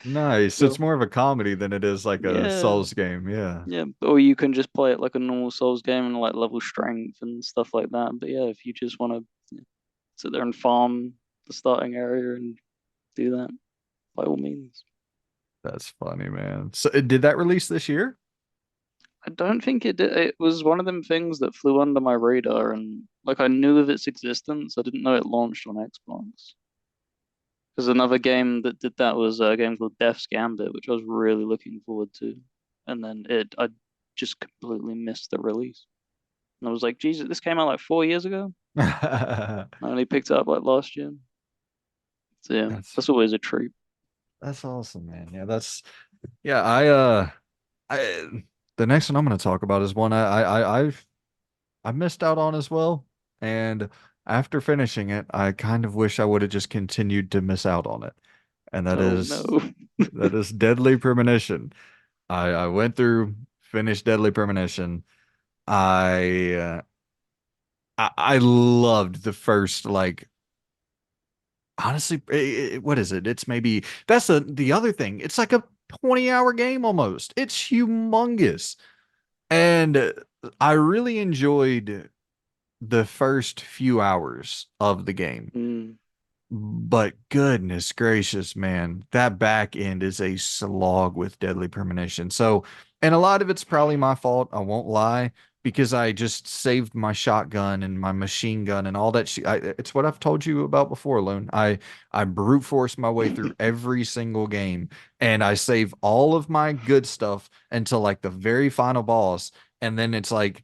Nice. It's Well, more of a comedy than it is like a yeah, Souls game. Yeah. yeah. Or you can just play it like a normal Souls game and like level strength and stuff like that. But yeah, if you just want to sit there and farm the starting area and do that, by all means. That's funny, man. So did that release this year? I don't think it did. It was one of them things that flew under my radar, and like I knew of its existence. I didn't know it launched on Xbox. Because another game that did that was a game called Death's Gambit, which I was really looking forward to. And then I just completely missed the release. And I was like, Jesus, this came out like 4 years ago. I only picked it up like last year. So yeah, That's that's always a treat. that's awesome, man. Yeah, that's yeah, I the next one I'm gonna talk about is one I missed out on as well. And after finishing it, I kind of wish I would have just continued to miss out on it. And Oh no. that is Deadly Premonition. I went through, finished Deadly Premonition. I I loved the first like honestly what is it? It's maybe that's the other thing. It's like a 20-hour game almost. It's humongous. And I really enjoyed the first few hours of the game. Mm, But goodness gracious, man, that back end is a slog with Deadly Premonition. So, and a lot of it's probably my fault, I won't lie, because I just saved my shotgun and my machine gun and all that shit. It's what I've told you about before, Lone. I brute force my way through every single game, and I save all of my good stuff until like the very final boss, and then it's like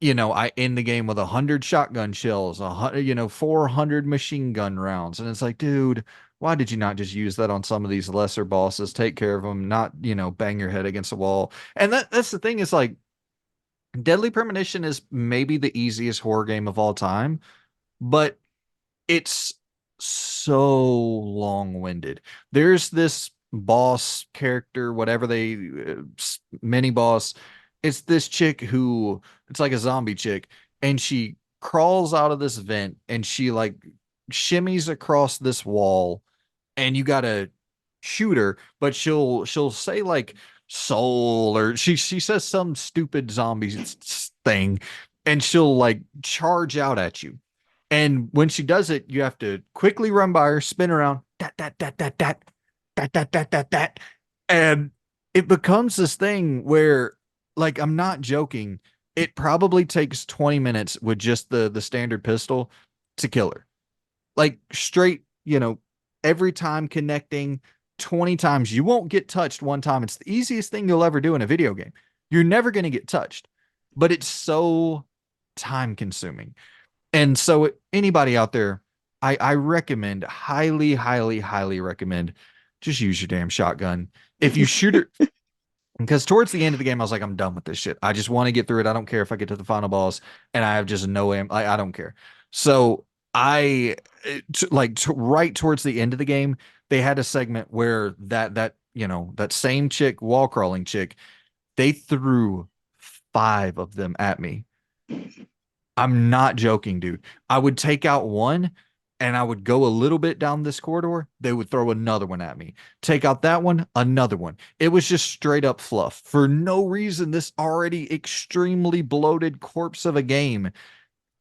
I end the game with 100 shotgun shells, 400 machine gun rounds. And it's like, dude, why did you not just use that on some of these lesser bosses? Take care of them, not, bang your head against the wall. And that's the thing is like, Deadly Premonition is maybe the easiest horror game of all time, but it's so long-winded. There's this boss character, whatever they mini boss. It's this chick who it's like a zombie chick, and she crawls out of this vent and she like shimmies across this wall, and you gotta shoot her, but she'll say like soul, or she says some stupid zombie thing, and she'll like charge out at you. And when she does it, you have to quickly run by her, spin around, that. And it becomes this thing where, like, I'm not joking. It probably takes 20 minutes with just the standard pistol to kill her. Like straight, every time connecting 20 times. You won't get touched one time. It's the easiest thing you'll ever do in a video game. You're never going to get touched, but it's so time consuming. And so anybody out there, I recommend, highly, highly, highly recommend, just use your damn shotgun. If you shoot it, because towards the end of the game, I was like, I'm done with this shit. I just want to get through it. I don't care if I get to the final boss and I have just no aim. I don't care. So right towards the end of the game, they had a segment where that same chick, wall crawling chick, they threw five of them at me. I'm not joking, dude. I would take out one and I would go a little bit down this corridor. They would throw another one at me. Take out that one, another one. It was just straight up fluff. For no reason, this already extremely bloated corpse of a game,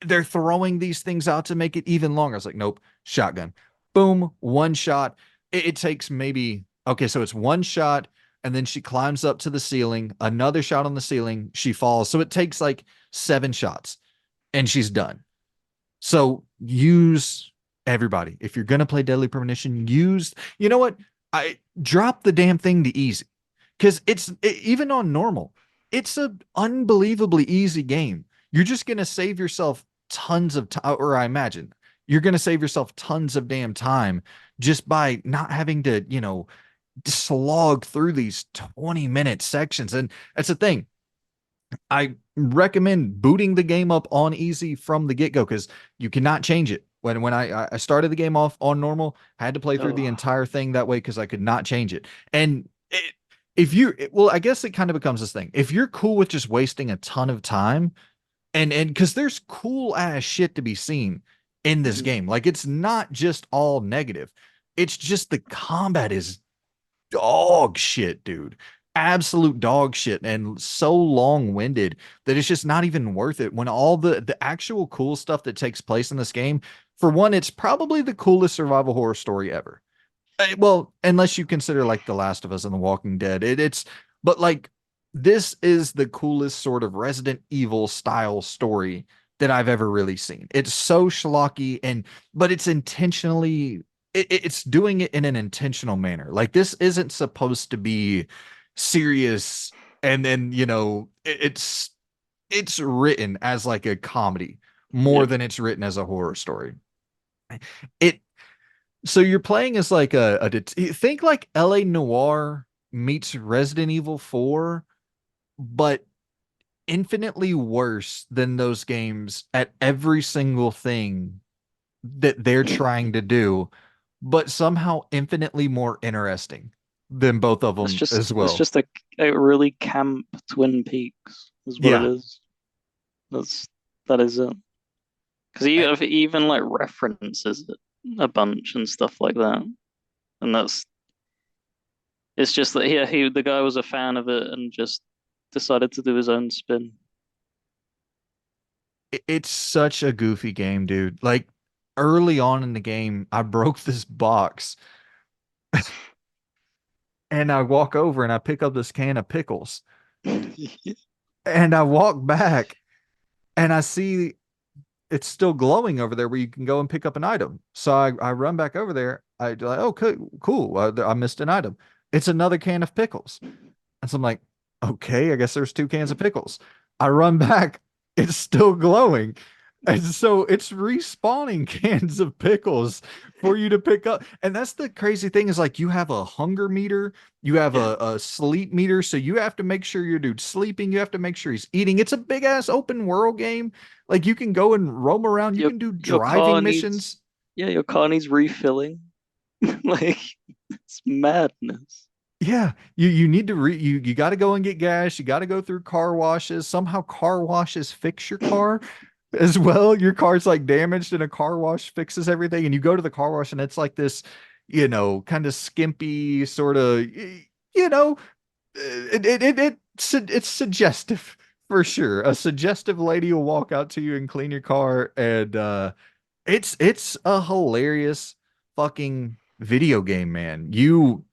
they're throwing these things out to make it even longer. I was like, nope, shotgun. Boom, one shot. It takes maybe, okay, so it's one shot, and then she climbs up to the ceiling, another shot on the ceiling, she falls. So it takes like 7 shots and she's done. So use everybody. If you're gonna play Deadly Premonition, you know what? I drop the damn thing to easy. Because even on normal, it's an unbelievably easy game. You're just gonna save yourself tons of time, or I imagine you're gonna save yourself tons of damn time just by not having to, slog through these 20-minute sections. And that's the thing. I recommend booting the game up on easy from the get go because you cannot change it. When I started the game off on normal, had to play through the Oh, entire thing that way because I could not change it. And if you, well, I guess it kind of becomes this thing. If you're cool with just wasting a ton of time, and because there's cool ass shit to be seen in this mhm. game, like it's not just all negative. It's just the combat is dog shit, dude. Absolute dog shit, and so long-winded that it's just not even worth it when all the actual cool stuff that takes place in this game, for one, it's probably the coolest survival horror story ever. Well, unless you consider like The Last of Us and The Walking Dead. But like this is the coolest sort of Resident Evil style story that I've ever really seen. It's so schlocky, but it's intentionally it's doing it in an intentional manner. Like this isn't supposed to be serious, and then it's written as like a comedy more Yeah. than it's written as a horror story. It so you're playing as like think like LA Noir meets Resident Evil 4, but infinitely worse than those games at every single thing that they're trying to do, but somehow infinitely more interesting than both of It's them just as it's well. just a really camp Twin Peaks is what it Yeah. is. That is it. Because he I- even like references it a bunch and stuff like that. And it's just that the guy was a fan of it and just decided to do his own spin. It's such a goofy game, dude. Like early on in the game, I broke this box and I walk over and I pick up this can of pickles and I walk back and I see it's still glowing over there where you can go and pick up an item. So I run back over there. I like, oh, cool. I missed an item. It's another can of pickles. And so I'm like, okay, I guess there's 2 cans of pickles. I run back. It's still glowing. And so it's respawning cans of pickles for you to pick up. And that's the crazy thing is like you have a hunger meter, you have Yeah, a sleep meter. So you have to make sure your dude's sleeping. You have to make sure he's eating. It's a big ass open world game. Like you can go and roam around. You your can do your car driving needs missions. yeah, your car needs refilling. Like it's madness. Yeah, you need to you got to go and get gas. You got to go through car washes. Somehow car washes fix your car as well. Your car's like damaged and a car wash fixes everything. And you go to the car wash and it's like this, kind of skimpy sort of, you know, it's suggestive for sure. A suggestive lady will walk out to you and clean your car, and it's a hilarious fucking video game, man. You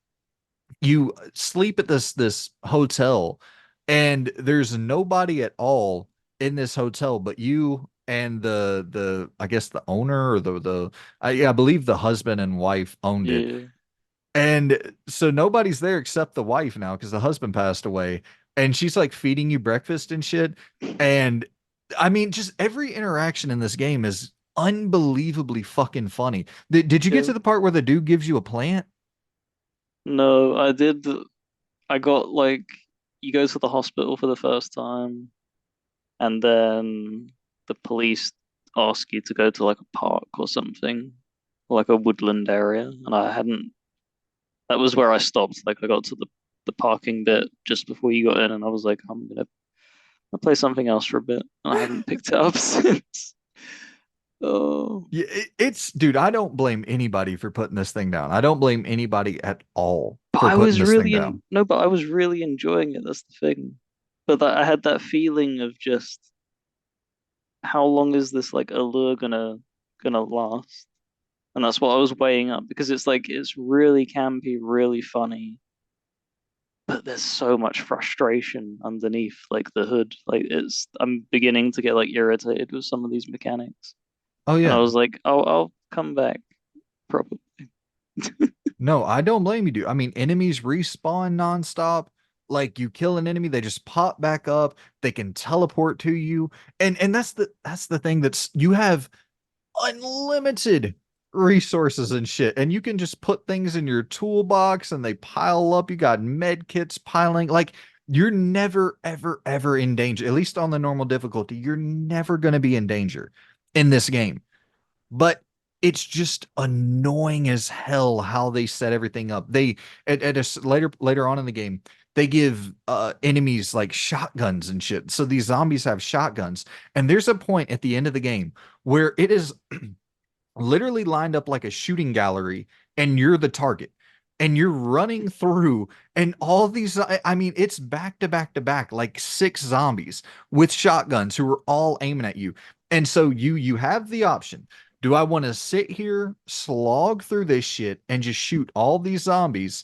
sleep at this hotel and there's nobody at all in this hotel but you and the I guess the owner or the yeah, I believe the husband and wife owned it. Yeah. And so nobody's there except the wife now because the husband passed away. And she's like feeding you breakfast and shit. And I mean, just every interaction in this game is unbelievably fucking funny. Did you get Yeah. to the part where the dude gives you a plant? No, I did. I got like you go to the hospital for the first time, and then the police ask you to go to like a park or something, like a woodland area, and I hadn't. That was where I stopped. Like I got to the parking bit just before you got in, and I was like, I'll play something else for a bit, and I haven't picked it up since. Oh, Yeah, it's dude, I don't blame anybody for putting this thing down. I don't blame anybody at all but for I putting was this thing really down. but I was really enjoying it. That's the thing. But I had that feeling of just how long is this like allure gonna last? And that's what I was weighing up because it's like it's really campy, really funny, but there's so much frustration underneath like the hood. Like it's I'm beginning to get like irritated with some of these mechanics. Oh And I yeah. was like, I'll come back probably. No, I don't blame you, dude. I mean, enemies respawn nonstop. Like you kill an enemy, they just pop back up. They can teleport to you. And that's the thing that's you have unlimited resources and shit. And you can just put things in your toolbox and they pile up. You got med kits piling. Like you're never, ever, ever in danger. At least on the normal difficulty, you're never going to be in danger in this game. But it's just annoying as hell how they set everything up. They later on in the game, they give enemies like shotguns and shit. So these zombies have shotguns. And there's a point at the end of the game where it is literally lined up like a shooting gallery and you're the target and you're running through and all these I mean it's back to back to back like six zombies with shotguns who are all aiming at you. And so you have the option. Do I want to sit here, slog through this shit and just shoot all these zombies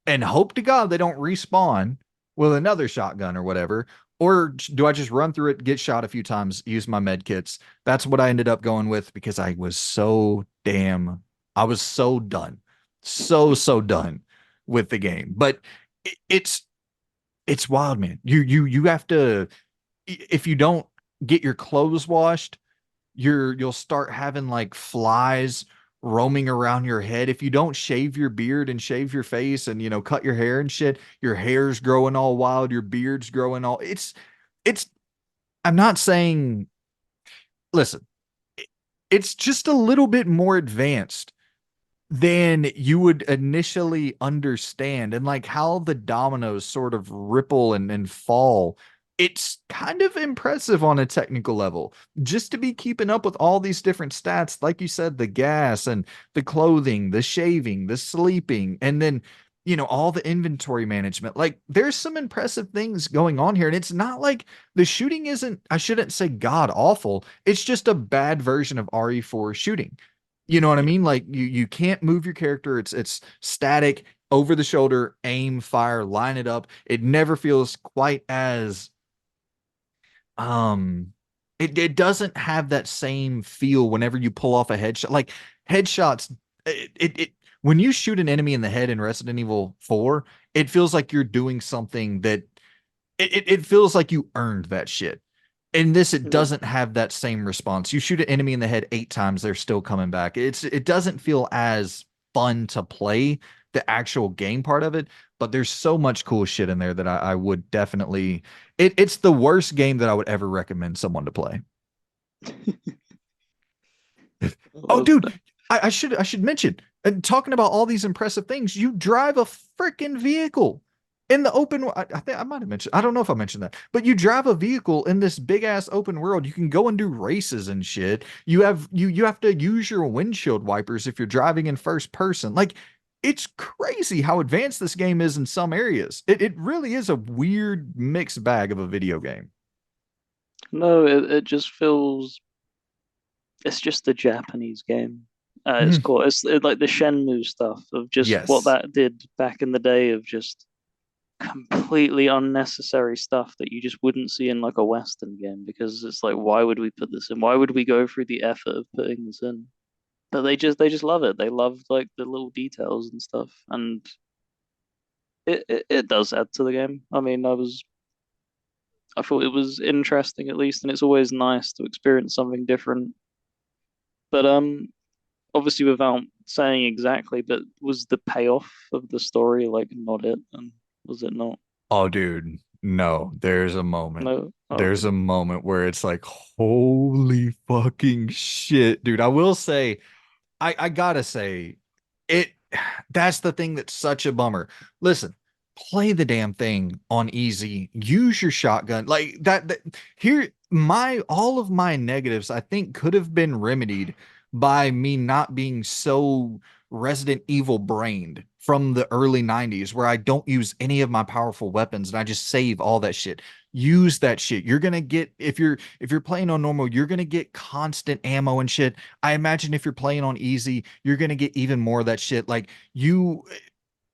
and hope to God they don't respawn with another shotgun or whatever? Or do I just run through it, get shot a few times, use my med kits? That's what I ended up going with because I was so done. So done with the game. But it, it's wild, man. You have to, if you don't get your clothes washed, you'll start having like flies roaming around your head. If you don't shave your beard and shave your face and cut your hair and shit, your hair's growing all wild, your beard's growing all it's I'm not saying, listen, it's just a little bit more advanced than you would initially understand, and like how the dominoes sort of ripple and fall. It's kind of impressive on a technical level just to be keeping up with all these different stats. Like you said, the gas and the clothing, the shaving, the sleeping, and then all the inventory management. Like there's some impressive things going on here, and it's not like the shooting isn't, I shouldn't say god awful, it's just a bad version of RE4 shooting. You know what I Yeah. mean? Like you can't move your character. It's static, over the shoulder, aim, fire, line it up. It never feels quite as um it doesn't have that same feel whenever you pull off a headshot. Like headshots, it when you shoot an enemy in the head in Resident Evil 4, it feels like you're doing something that it feels like you earned that shit. In this, it Yeah. doesn't have that same response. You shoot an enemy in the head 8 times, they're still coming back. It doesn't feel as fun to play the actual game part of it, but there's so much cool shit in there that I would definitely it's the worst game that I would ever recommend someone to play. Oh, Well, dude, I should mention, and talking about all these impressive things, you drive a freaking vehicle in the open. I think I might have mentioned. I don't know if I mentioned that, but you drive a vehicle in this big ass open world. You can go and do races and shit. You have to use your windshield wipers if you're driving in first person. Like it's crazy how advanced this game is in some areas. It really is a weird mixed bag of a video game. no, it just feels it's just a Japanese game. It's Mhm. cool. Like the Shenmue stuff of just what Yes. that did back in the day of just completely unnecessary stuff that you just wouldn't see in like a Western game because it's like, why would we put this in? Why would we go through the effort of putting this in? But they just love it. They love like the little details and stuff, and it does add to the game. I mean, I thought it was interesting at least, and it's always nice to experience something different. But obviously without saying exactly, but was the payoff of the story like not it? And was it not? Oh, dude, no, there's a moment. No. There's Okay. a moment where it's like, holy fucking shit, dude. I will say, I gotta say, it that's the thing that's such a bummer. Listen, play the damn thing on easy. Use your shotgun. Like that here, my all of my negatives, I think, could have been remedied by me not being so Resident Evil brained from the early 90s where I don't use any of my powerful weapons and I just save all that shit. Use that shit. You're gonna get if you're playing on normal, you're gonna get constant ammo and shit. I imagine if you're playing on easy, you're gonna get even more of that shit. Like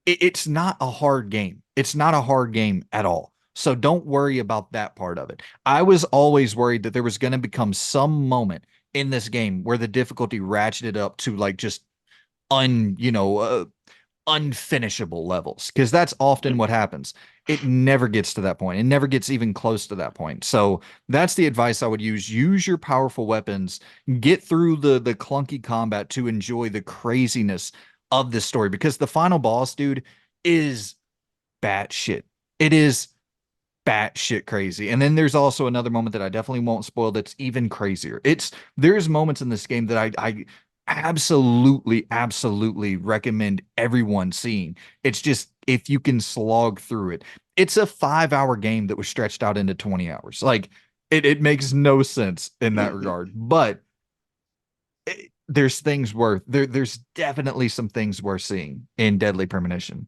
it's not a hard game. It's not a hard game at all. So don't worry about that part of it. I was always worried that there was going to become some moment in this game where the difficulty ratcheted up to like just unfinishable levels because that's often what happens. It never gets to that point. It never gets even close to that point. So that's the advice I would use. Use your powerful weapons. Get through the clunky combat to enjoy the craziness of this story because the final boss, dude, is batshit. It is batshit crazy. And then there's also another moment that I definitely won't spoil that's even crazier. There's moments in this game that I absolutely, absolutely recommend everyone seeing. It's just if you can slog through it. It's a 5 hour game that was stretched out into 20 hours. Like it makes no sense in that regard. But there's things there's definitely some things worth seeing in Deadly Premonition.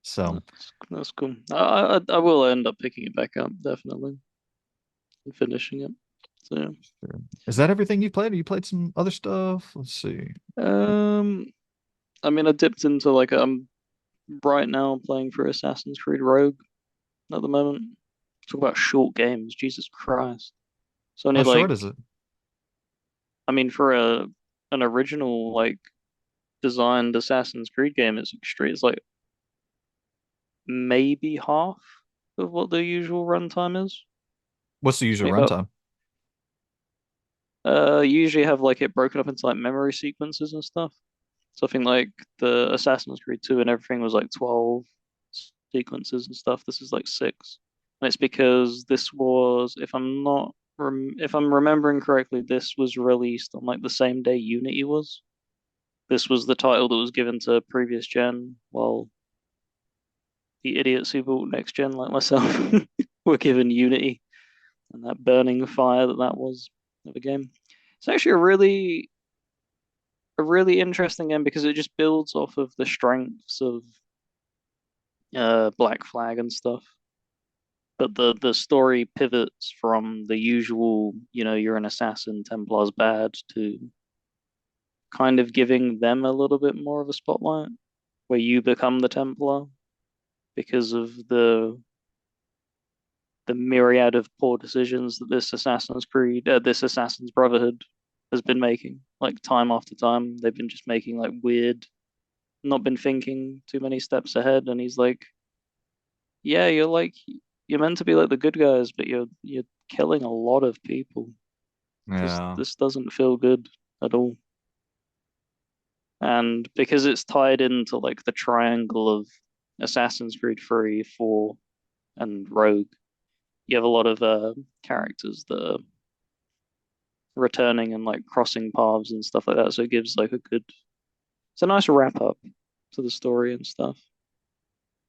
So That's cool. I will end up picking it back up definitely and finishing it. So sure. Is that everything you played? Or you played some other stuff? Let's see. I mean, I dipped into like I'm right now playing for Assassin's Creed Rogue at the moment. Talk about short games, Jesus Christ. So only How like short is it? I mean for a an original like designed Assassin's Creed game, it's extreme. It's like maybe half of what the usual runtime is. What's the usual Maybe about runtime? you usually have like it broken up into like memory sequences and stuff. So I think like the Assassin's Creed 2 and everything was like 12 sequences and stuff. This is like six. And it's because this was, if I'm not, if I'm remembering correctly, this was released on like the same day Unity was. This was the title that was given to previous gen, while the idiots who bought next gen, like myself, were given Unity and that burning fire that was of a game. It's actually a really interesting game because it just builds off of the strengths of Black Flag and stuff. But the story pivots from the usual, you're an assassin, Templar's bad, to kind of giving them a little bit more of a spotlight, where you become the Templar because of the myriad of poor decisions that this Assassin's Brotherhood has been making. Like time after time, they've been just making like weird, not been thinking too many steps ahead. And he's like, yeah, you're like you're meant to be like the good guys, but you're killing a lot of people. This Yeah. this doesn't feel good at all. And because it's tied into like the triangle of Assassin's Creed 3, 4, and Rogue, you have a lot of characters that are returning and like crossing paths and stuff like that. So it gives like it's a nice wrap up to the story and stuff.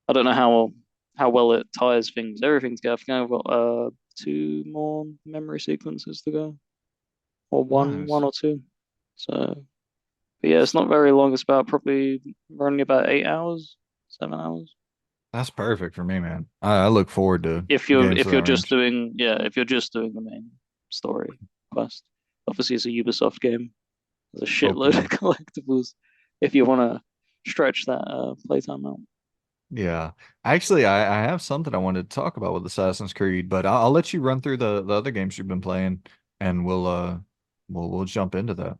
I don't know how well it ties things, everything together. I think I've got two more memory sequences to go, or one Nice. or two. So, but yeah, it's not very long. It's about probably running about 8 hours, 7 hours. That's perfect for me, man. I look forward to games of If that you're just range. doing if you're just doing the main story quest. Obviously, it's a Ubisoft game. There's a shitload of Copium. collectibles if you want to stretch that playtime out. Yeah. Actually, I have something I wanted to talk about with Assassin's Creed, but I'll let you run through the other games you've been playing and we'll jump into that.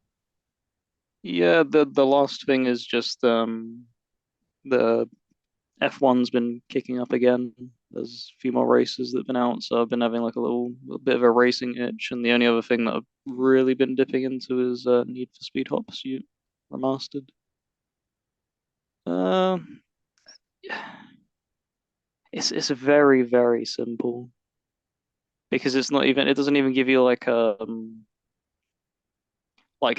Yeah, the last thing is just the F1's been kicking up again. There's a few more races that have been out, so I've been having like a little bit of a racing itch. And the only other thing that I've really been dipping into is Need for Speed Hot Pursuit Remastered. Uh, it's very very simple because it's not even it doesn't even give you like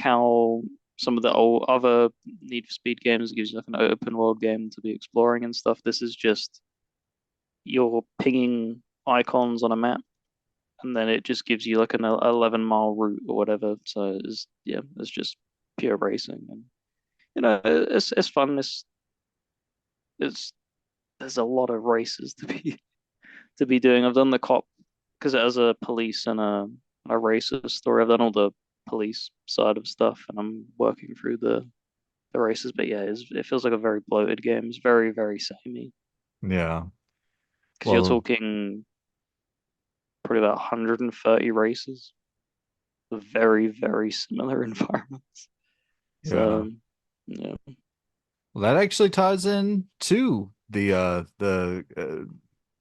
how some of the old other Need for Speed games gives you like an open world game to be exploring and stuff. This is just you're pinging icons on a map and then it just gives you like an 11-mile route or whatever. So it's just pure racing and it's fun. It's there's a lot of races to be doing. I've done the cop because it has a police and a races story. I've done all the police side of stuff and I'm working through the races. But yeah, it feels like a very bloated game. It's very very samey Yeah. because you're Well, talking probably about 130 races with very very similar environments. yeah. So yeah, Well, that actually ties in to the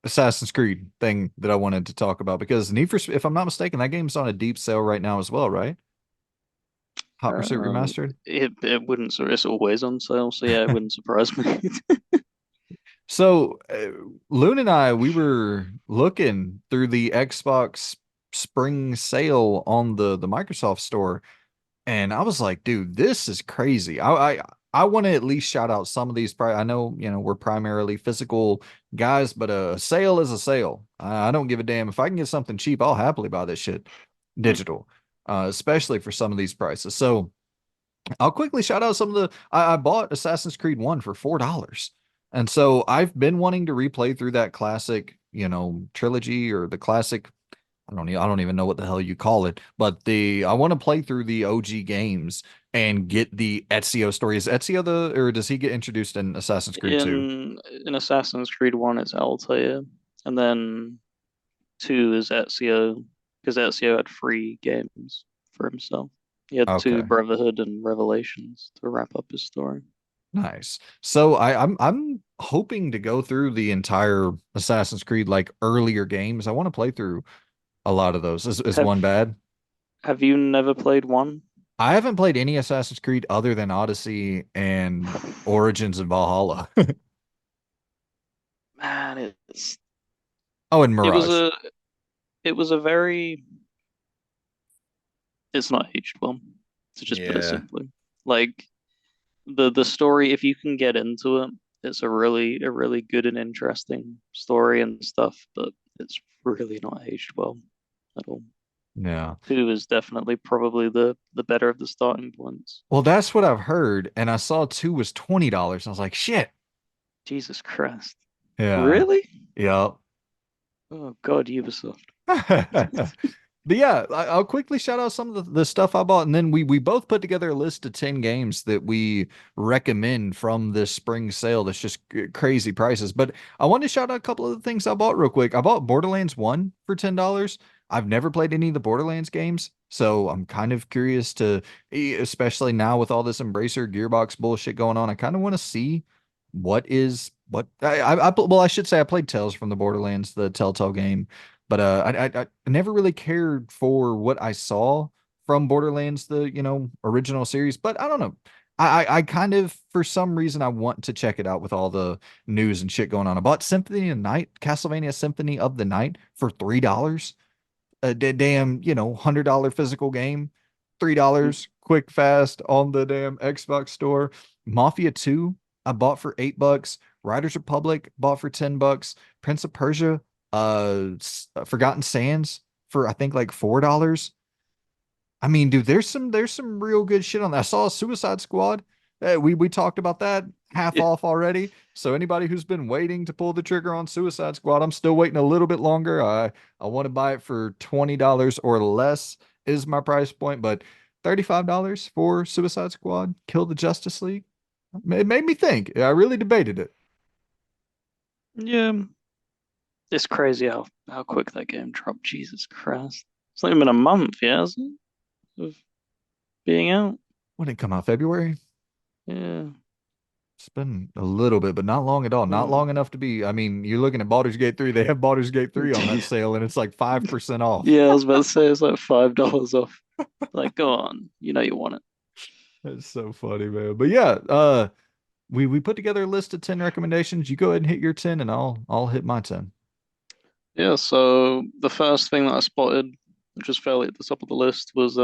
Assassin's Creed thing that I wanted to talk about because if I'm not mistaken, that game's on a deep sale right now as well, right? Hot Pursuit um, Remastered. it wouldn't. So it's always on sale. So yeah, it wouldn't surprise me. So, Loon and I, we were looking through the Xbox spring sale on the Microsoft store, and I was like, dude, this is crazy. I want to at least shout out some of these. I know, we're primarily physical guys, but a sale is a sale. I don't give a damn. If I can get something cheap, I'll happily buy this shit digital, especially for some of these prices. So, I'll quickly shout out some of I bought Assassin's Creed 1 for $4. And so I've been wanting to replay through that classic, trilogy or the classic. I don't even know what the hell you call it, but I want to play through the OG games and get the Ezio story. Is Ezio or does he get introduced in Assassin's Creed 2? In Assassin's Creed 1, it's Altair, and then 2 is Ezio, because Ezio had 3 games for himself. He had 2 Okay. Brotherhood and Revelations to wrap up his story. Nice. So I'm hoping to go through the entire Assassin's Creed like earlier games. I want to play through a lot of those. Is Have one bad? Have you never played 1? I haven't played any Assassin's Creed other than Odyssey and Origins and Valhalla. Man, Oh, and it was Mirage. a it was a very it's not aged well, to just put it Yeah. simply. Like the story, if you can get into it, it's a really good and interesting story and stuff, but it's really not aged well at all. Yeah. 2 is definitely probably the better of the starting points. Well, that's what I've heard. And I saw two was $20. I was like, shit. Jesus Christ. Yeah. Really? Yeah. Oh God, Ubisoft. But yeah, I'll quickly shout out some of the stuff I bought, and then we both put together a list of 10 games that we recommend from this spring sale. That's just crazy prices. But I want to shout out a couple of the things I bought real quick. I bought Borderlands 1 for $10. I've never played any of the Borderlands games, so I'm kind of curious especially now with all this Embracer Gearbox bullshit going on, I kind of want to see what is What well, I should say I played Tales from the Borderlands, the Telltale game, but I never really cared for what I saw from Borderlands, the original series. But I don't know. I kind of, for some reason, I want to check it out with all the news and shit going on. I bought Symphony of Night, Castlevania Symphony of the Night for $3. A damn, $100 physical game, $3 quick fast on the damn Xbox store. Mafia 2, I bought for $8. Riders Republic bought for $10. Prince of Persia, Forgotten Sands for I think like $4. I mean, dude, there's some real good shit on that. I saw Suicide Squad. We talked about that half Yeah, off already. So anybody who's been waiting to pull the trigger on Suicide Squad, I'm still waiting a little bit longer. I want to buy it for $20 or less is my price point, but $35 for Suicide Squad, Kill the Justice League. It made me think. I really debated it. yeah. It's crazy how quick that game dropped. Jesus Christ. It's not even been a month, yeah, is it? Of being out. When did it come out? February? Yeah. It's been a little bit, but not long at all. Not Mm. long enough to be. I mean, you're looking at Baldur's Gate 3. They have Baldur's Gate 3 on that sale, and it's like 5% off. Yeah, I was about to say it's like $5 off. Like, go on. You know you want it. That's so funny, man. But yeah, we put together a list of 10 recommendations. You go ahead and hit your 10, and I'll hit my 10. Yeah, so the first thing that I spotted, which was fairly at the top of the list, was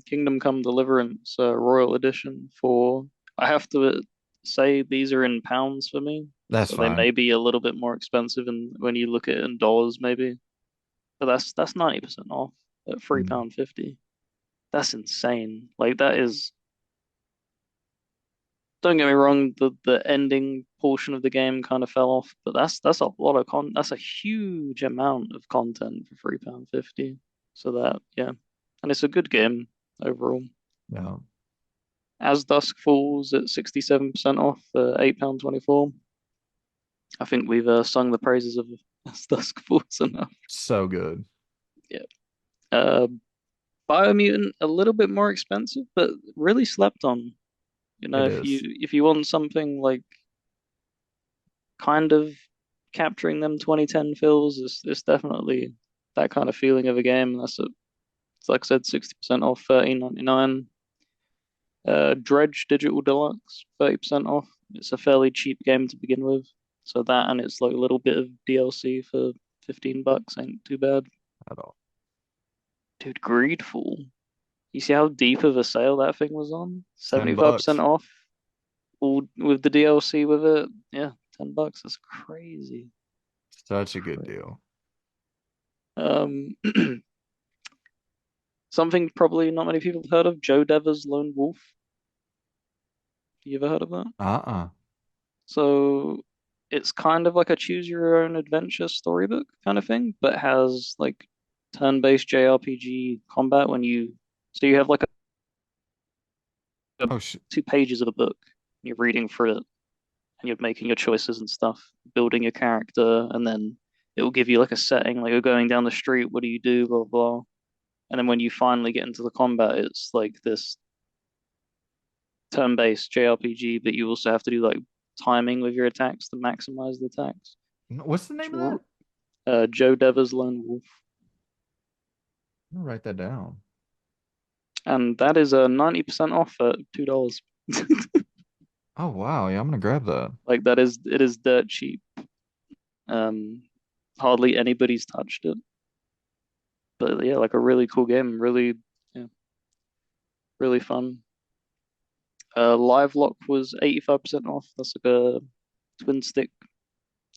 Kingdom Come Deliverance Royal Edition for I have to say these are in pounds for me. That's So they fine. may be a little bit more expensive and when you look at it in dollars maybe. But that's 90% off at Mm. £3.50. That's insane. Like that is, don't get me wrong, the ending portion of the game kind of fell off, but that's a lot of that's a huge amount of content for £3.50. So that, yeah. And it's a good game overall. Yeah. As Dusk Falls at 67% off for £8.24. I think we've sung the praises of As Dusk Falls enough. So good. Yeah. Uh, Biomutant a little bit more expensive, but really slept on. You know, It if you is. if you want something like kind of capturing them 2010 feels, it's definitely that kind of feeling of a game. It's like I said, 60% off, 13.99. Dredge Digital Deluxe, 30% off. It's a fairly cheap game to begin with. So that and it's like a little bit of DLC for $15 ain't too bad. At all. Dude, Greedfall. You see how deep of a sale that thing was on? 10 75% bucks. off, all with the DLC with it. Yeah, $10. That's crazy. Such a good Cra- deal. Um, something probably not many people have heard of, Joe Dever's Lone Wolf. You ever heard of that? Uh-uh. So it's kind of like a choose your own adventure storybook kind of thing, but has like turn-based JRPG combat so you have like a Oh, sh 2 pages of a book. You're reading through it and you're making your choices and stuff, building your character, and then it will give you like a setting, like you're going down the street, what do you do, blah, blah, blah. And then when you finally get into the combat, it's like this turn-based JRPG, but you also have to do like timing with your attacks to maximize the attacks. What's the name of that? Joe Dever's Lone Wolf, I'm gonna write that down. and that is a 90% off at $2. Oh, wow. Yeah, I'm gonna grab that. Like it is dirt cheap. Um, Hardly anybody's touched it, but yeah, like a really cool game, really, yeah, really fun. Live Lock was 85% off. That's like a twin stick,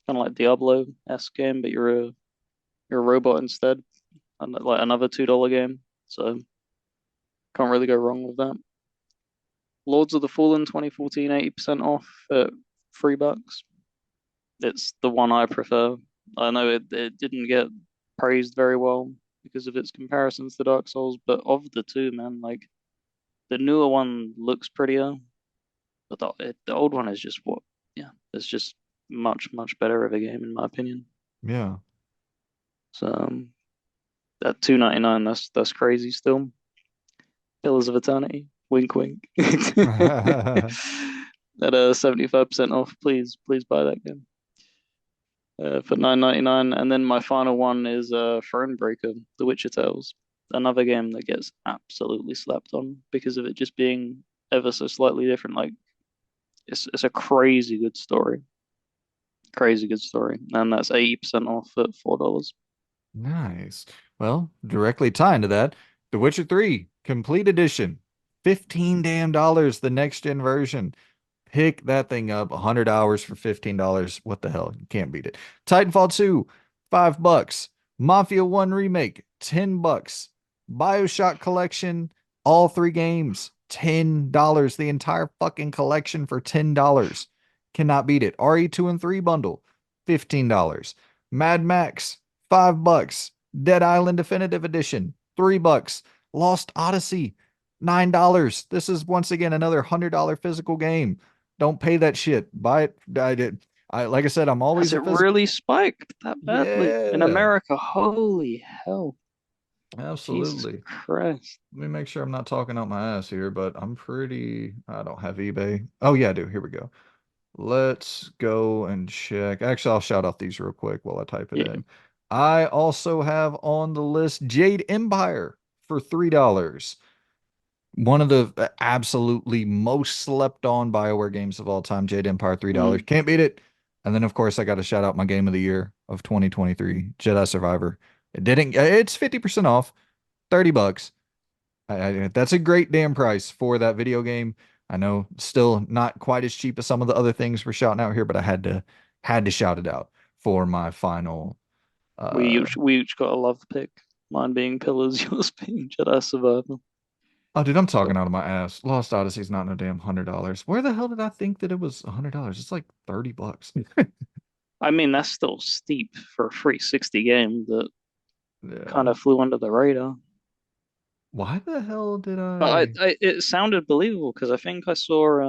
kind of like Diablo-esque game, but you're a robot instead, and like another $2 game. So can't really go wrong with that. Lords of the Fallen 2014, 80% off at $3. It's the one I prefer. I know it didn't get praised very well because of its comparisons to Dark Souls, but of the two, man, like the newer one looks prettier, but the old one is just what, yeah, it's just much better of a game in my opinion. Yeah. So at 2.99, that's crazy still. Pillars of Eternity, wink wink. At 75% off, please buy that game. for 9.99, and then my final one is Thronebreaker, The Witcher Tales, another game that gets absolutely slapped on because of it just being ever so slightly different. Like it's a crazy good story, and that's 80% off at $4. Nice. Well, directly tying to that, The Witcher 3 Complete Edition, 15 damn dollars, the next gen version. Pick that thing up, 100 hours for $15. What the hell? You can't beat it. Titanfall 2, $5. Mafia 1 Remake, $10. BioShock Collection, all three games, $10. The entire fucking collection for $10. Cannot beat it. RE2 and 3 bundle, $15. Mad Max, $5. Dead Island Definitive Edition, $3. Lost Odyssey, $9. This is once again another $100 physical game. Don't pay that shit. Buy it. I did. Like I said, I'm Has always a it physical. really spiked that badly in Yeah, America? Holy hell. Jesus absolutely. Christ. Let me make sure I'm not talking out my ass here, but I'm pretty. I don't have eBay. Oh yeah, I do. Here we go. Let's go and check. Actually, I'll shout out these real quick while I type it Yeah. in. I also have on the list Jade Empire for $3. One of the absolutely most slept on BioWare games of all time, Jade Empire, $3. Mm. Can't beat it. And then, of course, I got to shout out my game of the year of 2023, Jedi Survivor. It didn't, it's 50% off, $30. That's a great damn price for that video game. I know still not quite as cheap as some of the other things we're shouting out here, but I had to shout it out for my final. We each got a love pick. Mine being Pillars, yours being Jedi Survivor. Oh, dude, I'm So talking out of my ass. Lost Odyssey's not no damn $100. Where the hell did I think that it was $100? It's like $30. I mean that's still steep for a 360 game that kind Yeah. of flew under the radar. Why the hell did But I? it sounded believable because I think I saw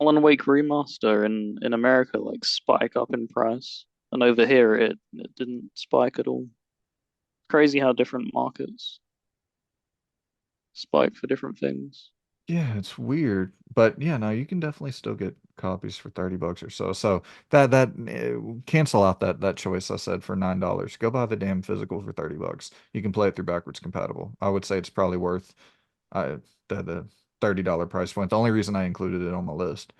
Alan Wake Remaster in America like spike up in price, and over here it didn't spike at all. Crazy how different markets spike for different things. Yeah, it's weird, but yeah, no, you can definitely still get copies for $30 or so. So that cancel out that choice I said for $9. Go buy the damn physical for $30. You can play it through backwards compatible. I would say it's probably worth uh, the $30 price point. The only reason I included it on my list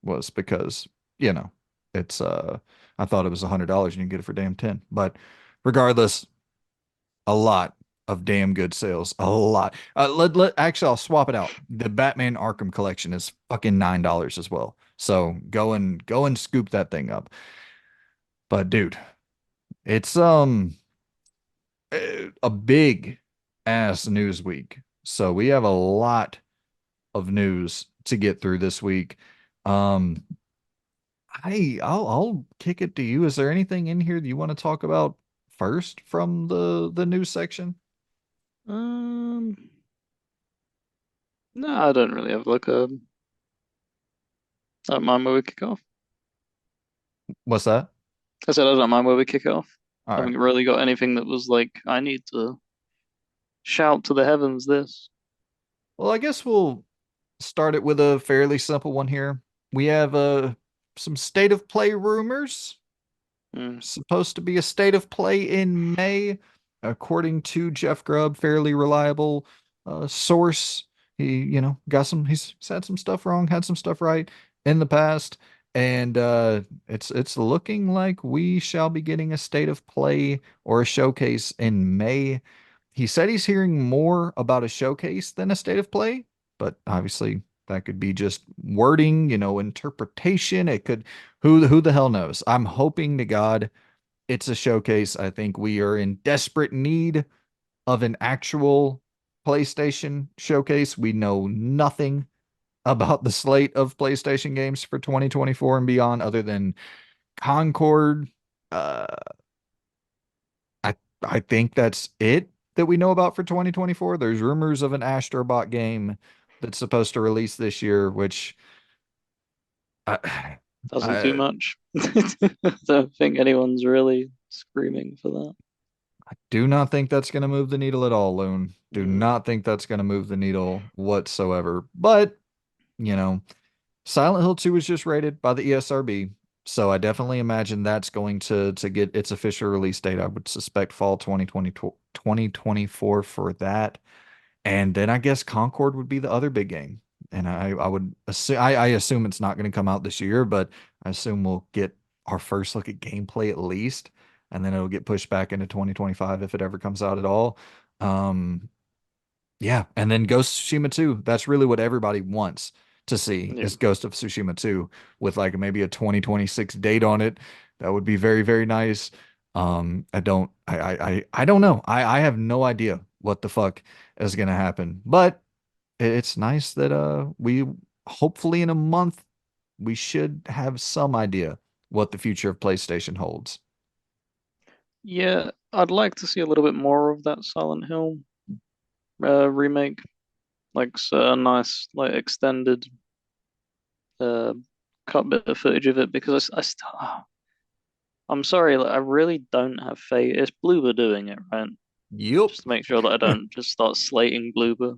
was because, you know, it's I thought it was $100 and you can get it for damn 10. But regardless, a lot of damn good sales. A lot. Actually, I'll swap it out. The Batman Arkham collection is fucking $9 as well. So go and scoop that thing up. But dude, it's a big ass news week. So we have a lot of news to get through this week. Um I'll kick it to you. Is there anything in here that you want to talk about first from the news section? Um, no, I don't really have like a. I don't mind where we kick off. What's that? I said I don't mind where we kick off. All I right. haven't really got anything that was like I need to shout to the heavens this. Well, I guess we'll start it with a fairly simple one here. We have some state of play rumors. Mm. Supposed to be a state of play in May, according to Jeff Grubb, fairly reliable source. He's had some stuff wrong, had some stuff right in the past, and it's looking like we shall be getting a state of play or a showcase in May. He said he's hearing more about a showcase than a state of play, but obviously that could be just wording, interpretation. It could, who the hell knows? I'm hoping to God it's a showcase. I think we are in desperate need of an actual PlayStation showcase. We know nothing about the slate of PlayStation games for 2024 and beyond other than Concord. Uh, I think that's it that we know about for 2024. There's rumors of an Astrobot game that's supposed to release this year, which I, Doesn't do I much. I don't think anyone's really screaming for that. do not think that's going to move the needle at all, Loon. Do Mm. not think that's going to move the needle whatsoever. But, you know, Silent Hill 2 was just rated by the ESRB. So I definitely imagine that's going to get its official release date. I would suspect fall 2024 for that. And then I guess Concord would be the other big game. And I would assume I assume it's not going to come out this year, but I assume we'll get our first look at gameplay at least, and then it'll get pushed back into 2025 if it ever comes out at all. Um, yeah, and then Ghost of Tsushima 2. That's really what everybody wants to see Yeah. is Ghost of Tsushima 2 with like maybe a 2026 date on it. That would be very, very nice. I don't know. I have no idea what the fuck is gonna happen. But it's nice that we hopefully in a month we should have some idea what the future of PlayStation holds. Yeah, I'd like to see a little bit more of that Silent Hill remake, like a nice like extended uh cut bit of footage of it because I'm sorry, like, I really don't have faith. It's Bloober doing it, right? Yep. Just to make sure that I don't just start slating Bloober.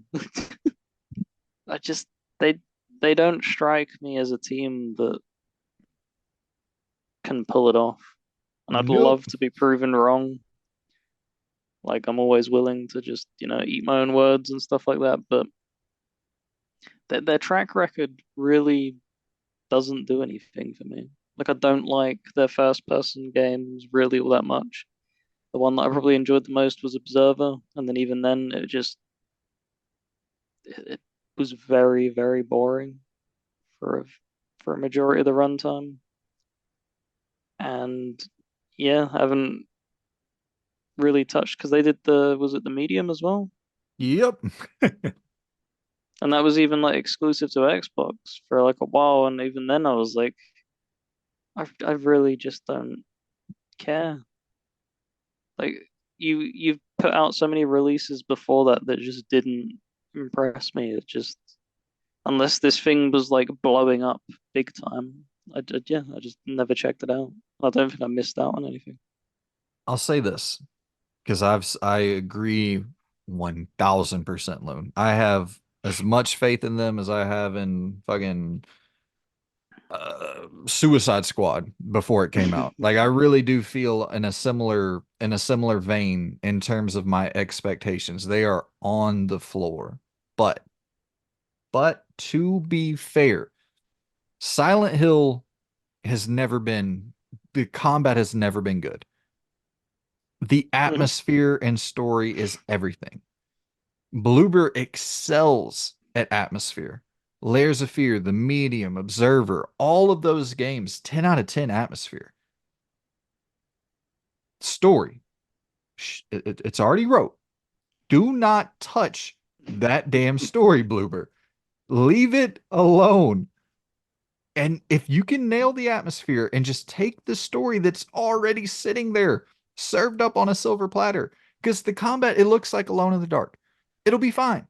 I just they they don't strike me as a team that can pull it off. And I'd Nope. love to be proven wrong. Like I'm always willing to just, eat my own words and stuff like that. But their track record really doesn't do anything for me. Like I don't like their first person games really all that much. The one that I probably enjoyed the most was Observer, and then even then it was very, very boring for a majority of the runtime. And yeah, I haven't really touched because they did was it the Medium as well? Yep. And that was even like exclusive to Xbox for like a while. And even then, I was like, I really just don't care. Like you've put out so many releases before that just didn't impress me. It just unless this thing was like blowing up big time, yeah, I just never checked it out. I don't think I missed out on anything. I'll say this because I agree 1000% Loon. I have as much faith in them as I have in fucking Suicide Squad before it came out. Like I really do feel in a similar vein in terms of my expectations. They are on the floor. But to be fair, Silent Hill has never been the combat has never been good. The Mhm. atmosphere and story is everything. Bloober excels at atmosphere. Layers of Fear, The Medium, Observer, all of those games, 10 out of 10 atmosphere. Story, it's already wrote. Do not touch that damn story, Bloober. Leave it alone. And if you can nail the atmosphere and just take the story that's already sitting there, served up on a silver platter, because the combat, it looks like Alone in the Dark. It'll be fine.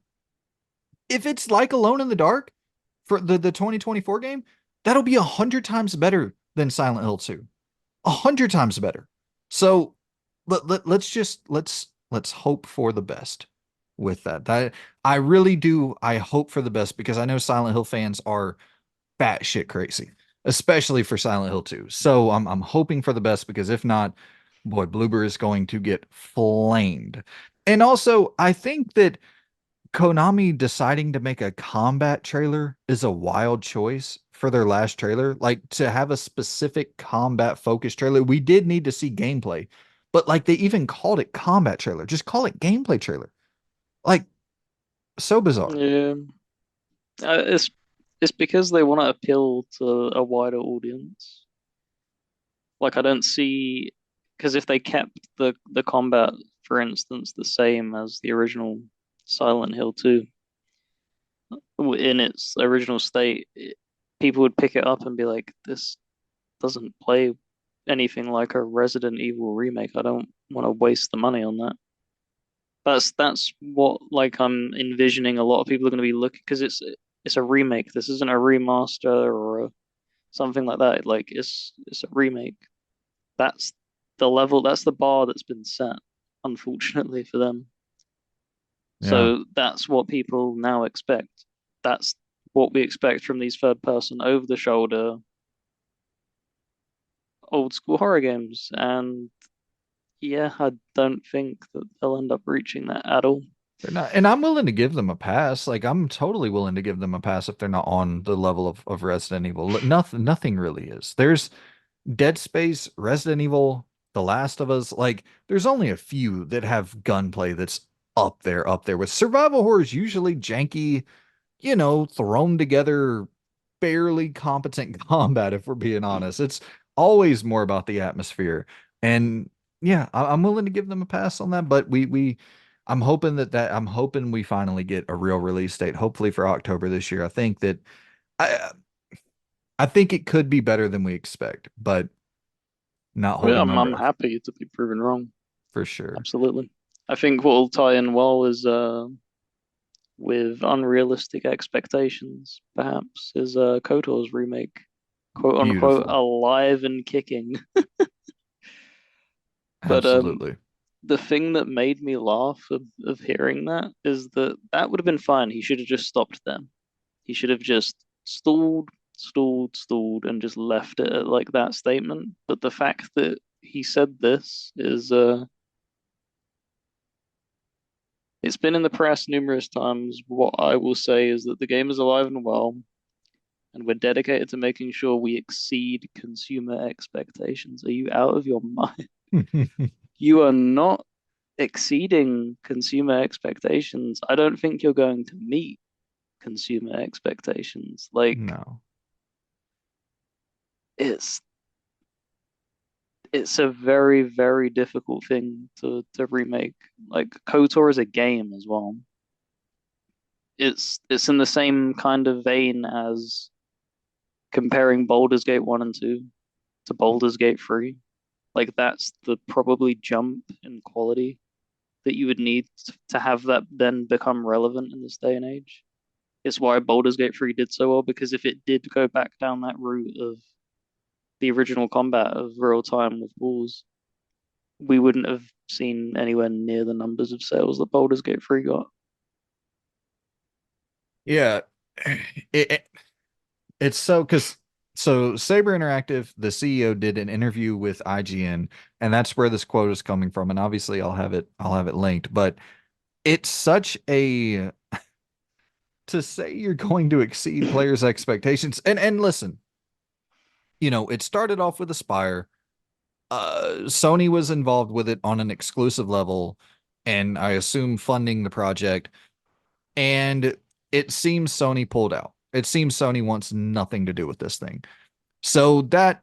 If it's like Alone in the Dark for the 2024 game, that'll be 100 times better than Silent Hill 2. 100 times better. So let's hope for the best with that. I really do. I hope for the best because I know Silent Hill fans are batshit crazy, especially for Silent Hill 2. So I'm hoping for the best because if not, boy, Bloober is going to get flamed. And also, I think that Konami deciding to make a combat trailer is a wild choice for their last trailer. Like to have a specific combat focused trailer, we did need to see gameplay, but like they even called it combat trailer. Just call it gameplay trailer. Like so bizarre. Yeah, it's because they want to appeal to a wider audience. Like I don't see because if they kept the combat, for instance, the same as the original Silent Hill 2 in its original state, people would pick it up and be like, "This doesn't play anything like a Resident Evil remake. I don't want to waste the money on that." That's what like I'm envisioning. A lot of people are going to be looking because it's a remake. This isn't a remaster or something like that. Like it's a remake. That's the level, that's the bar that's been set, unfortunately for them. Yeah. So that's what people now expect. That's what we expect from these third person over the shoulder old school horror games, and yeah, I don't think that they'll end up reaching that at all. They're not, and I'm willing to give them a pass. Like I'm totally willing to give them a pass if they're not on the level of Resident Evil. Nothing really is. There's Dead Space, Resident Evil, The Last of Us. Like there's only a few that have gunplay that's up there with survival horrors, usually janky, thrown together, barely competent combat, if we're being honest. It's always more about the atmosphere. And yeah, I'm willing to give them a pass on that, but I'm hoping we finally get a real release date, hopefully for October this year. I I think it could be better than we expect, but not Yeah, holding my I'm breath happy to be proven wrong. for sure. Absolutely. I think what will tie in well is with unrealistic expectations, perhaps, is KOTOR's remake, quote unquote, Beautiful. alive and kicking. But Absolutely. the thing that made me laugh of hearing that is that that would have been fine. He should have just stopped them. He should have just stalled, and just left it at like that statement. But the fact that he said this is it's been in the press numerous times. What I will say is that the game is alive and well, and we're dedicated to making sure we exceed consumer expectations. Are you out of your mind? You are not exceeding consumer expectations. I don't think you're going to meet consumer expectations. Like No. it's it's a very, very difficult thing to remake. Like KOTOR is a game as well. It's in the same kind of vein as comparing Baldur's Gate 1 and 2 to Baldur's Gate 3. Like that's the probably jump in quality that you would need to have that then become relevant in this day and age. It's why Baldur's Gate 3 did so well, because if it did go back down that route of the original combat of real time with Wars, we wouldn't have seen anywhere near the numbers of sales that Baldur's Gate 3 got. Yeah. It, it's so because so Saber Interactive, the CEO did an interview with IGN, and that's where this quote is coming from. And obviously I'll have it linked, but it's such a to say you're going to exceed players' expectations. And listen, it started off with Aspire. Sony was involved with it on an exclusive level, and I assume funding the project. And it seems Sony pulled out. It seems Sony wants nothing to do with this thing. So that